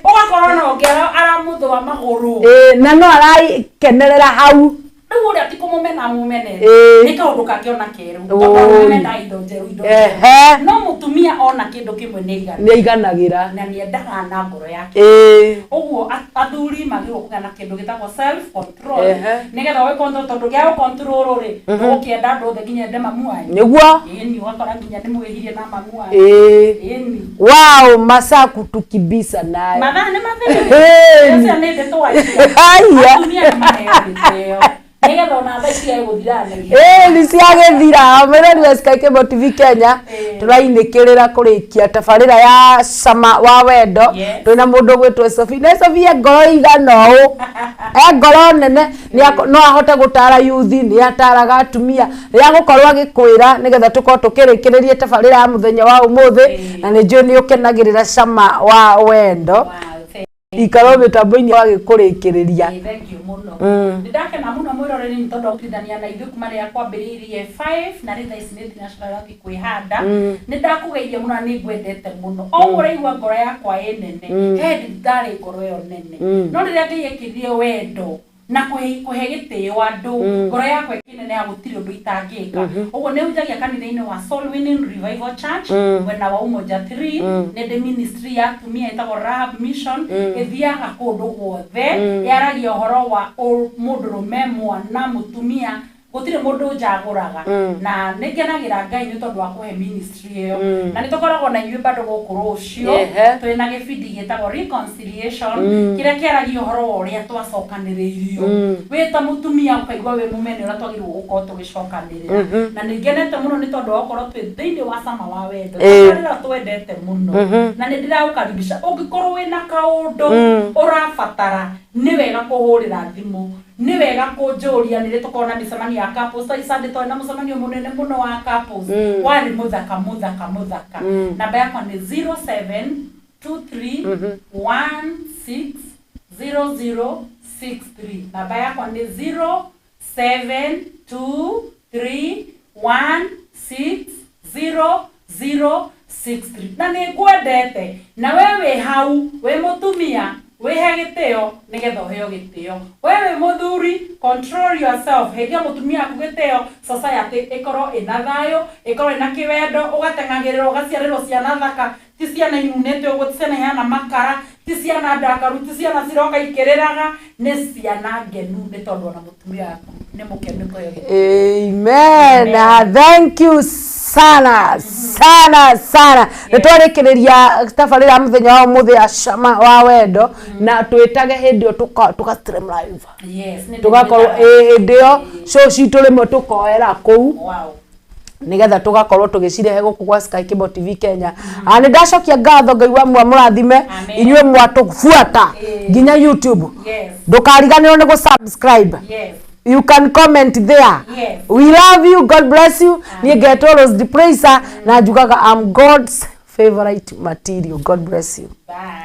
Ũgakorwo na ũngĩ aramũthũa magũrũ. Na no arakenerera hau. Rĩu ũrĩa ti kũmũmena mũmenete. Nĩ kaũndũ kangĩona kerũ. Tondũ mũmena indo njerũ indo. No mũtumia ona kĩndũ kĩmwe nĩ iganagĩra. Na nĩendaga na ngoro yake. Ũguo athuri magĩrĩirwo kũgĩa na kĩndũ gĩtagwo self control. Nĩgetha wĩ control tondũ gĩa control-rĩ, ũkĩenda andũ othe nginya ende mamu wanyu. Nĩguo. Ĩni ũgakora nginya nĩmwĩhirie na mamu wanyu. Ĩni. Wow, masaa kutukibisa nayo. Mathaa nĩ mathĩrĩ. Ĩcio nĩ ndeto wacia. Atumia nĩ maheo gĩtĩo. Nĩgetha ona thaa ici gũthira nĩ ciagĩthira. Mũrori wa Sky Cable TV Kenya tũrainĩkĩrĩra kũrĩkia tabarĩra ya Cama wa Wendo. Twĩna mũndũ gwĩtwo Sophie. Na Sophie ngoro igana ũũ. Ngoro nene no ahote gũtara yuthi, nĩ ataraga atumia. Rĩrĩa gũkorwo agĩkwĩra nĩgetha tũkorwo tũkĩrĩkĩrĩrie tabarĩra ya mũthenya wa ũmũthĩ, na nĩ njũĩ nĩ ũkenagĩrĩra Cama wa Wendo. Ikaro mĩtambo-inĩ wagĩkũrĩkĩrĩria. Thank you mũno. Nĩndakena mũno mwĩroreri nĩ tondũ gũtithania na ithuĩ kuma rĩrĩa kwambĩrĩirie 5 na rĩtha ici nĩ thinacara yathi kwĩhanda. Nĩndakũgeithia mũno na nĩngwendete mũno. O ũraigua ngoro yakwa ĩ nene. He ndarĩ ngoro ĩyo nene. No rĩrĩa ngĩiyũkĩrire wendo na kũhe gĩtĩo andũ, ngoro yakwa ĩkĩnene ya gũtirĩ ũndũ itangĩka. Ũguo nĩ hunjagia kanitha-inĩ wa Soul Winning Revival Church mwena wa Umoja 3. Nĩ ndĩ ministry ya atumia ĩtagwo Rahab Mission, ĩthiaga kũndũ guothe, yaragia ũhoro wa mũndũrũme, mwana, mũtumia, gũtirĩ mũndũ njagũraga. Na nĩngenagĩra Ngai nĩ tondũ wa kũhe ministry ĩyo. Na nĩtũkoragwo na inyuĩ bado gũkũ rũciũ, twĩna gĩbindi gĩtagwo Reconciliation, kĩrĩa kĩaragia ũhoro wa ũrĩa twacokanĩrĩirio. Wĩ ta mũtumia ũkaigua wĩ mũmene ũrĩa twagĩrĩirwo gũkorwo tũgĩcokanĩrĩra. Na nĩngenete mũno nĩ tondũ wakorwo twĩ thĩinĩ wa Cama wa Wendo. Tũkarĩra twendete mũno. Na nĩndĩragũkaribisha ũngĩkorwo wĩna kaũndũ ũrabatara, nĩ wega kũhũrĩra thimũ. Nĩ wega kũnjũria nĩ tũkorwo na mĩcemanio ya couples. Sunday twĩ na mũcemanio mũnene mũno wa couples. Warĩ mũthaka. Namba yakwa nĩ 0723160063. Namba yakwa nĩ 0723160063. Na nĩngwendete. Na wewe hau, we mũtumia, wehe gĩtĩo nĩgetha ũheo gĩtĩo. Wewe mũthuri, control yourself. Heria mũtumia waku gĩtĩo, society ĩkorwo ĩna thayũ, ĩkorwo ĩna kĩwendo, ũgateng'agĩrĩra, ũgaciarĩrwo ciana thaka, ti ciana inunĩte ũguo, ti ciana ihana makara, ti ciana ndakaru, ti ciana ciroka ikĩrĩraga, nĩ ciana ngenu nĩ tondũ ona mũtumia waku nĩ mũkenu kũheo gĩtĩo. Amen. Thank you sana. Nĩ twarĩkĩrĩria tabarĩra mũthenya wa ũmũthĩ ya Cama wa Wendo, na twĩtage hĩndĩ ĩyo tũga-stream live. Tũgakorwo hĩndĩ ĩyo show citũ rĩmwe tũkoera kũu. Nĩgetha tũgakorwo tũgĩcirehe gũkũ gwa Sky Cable TV Kenya. Nĩ ndacokia ngatho Ngai wa mũrathime inyuĩ mwatũbuata nginya YouTube. Ndũkariganĩrwo nĩ gũ-subscribe. You can comment there. We love you. God bless you. Niĩ ngetwo Rose Price na njugaga I'm God's favorite material. God bless you. Bye.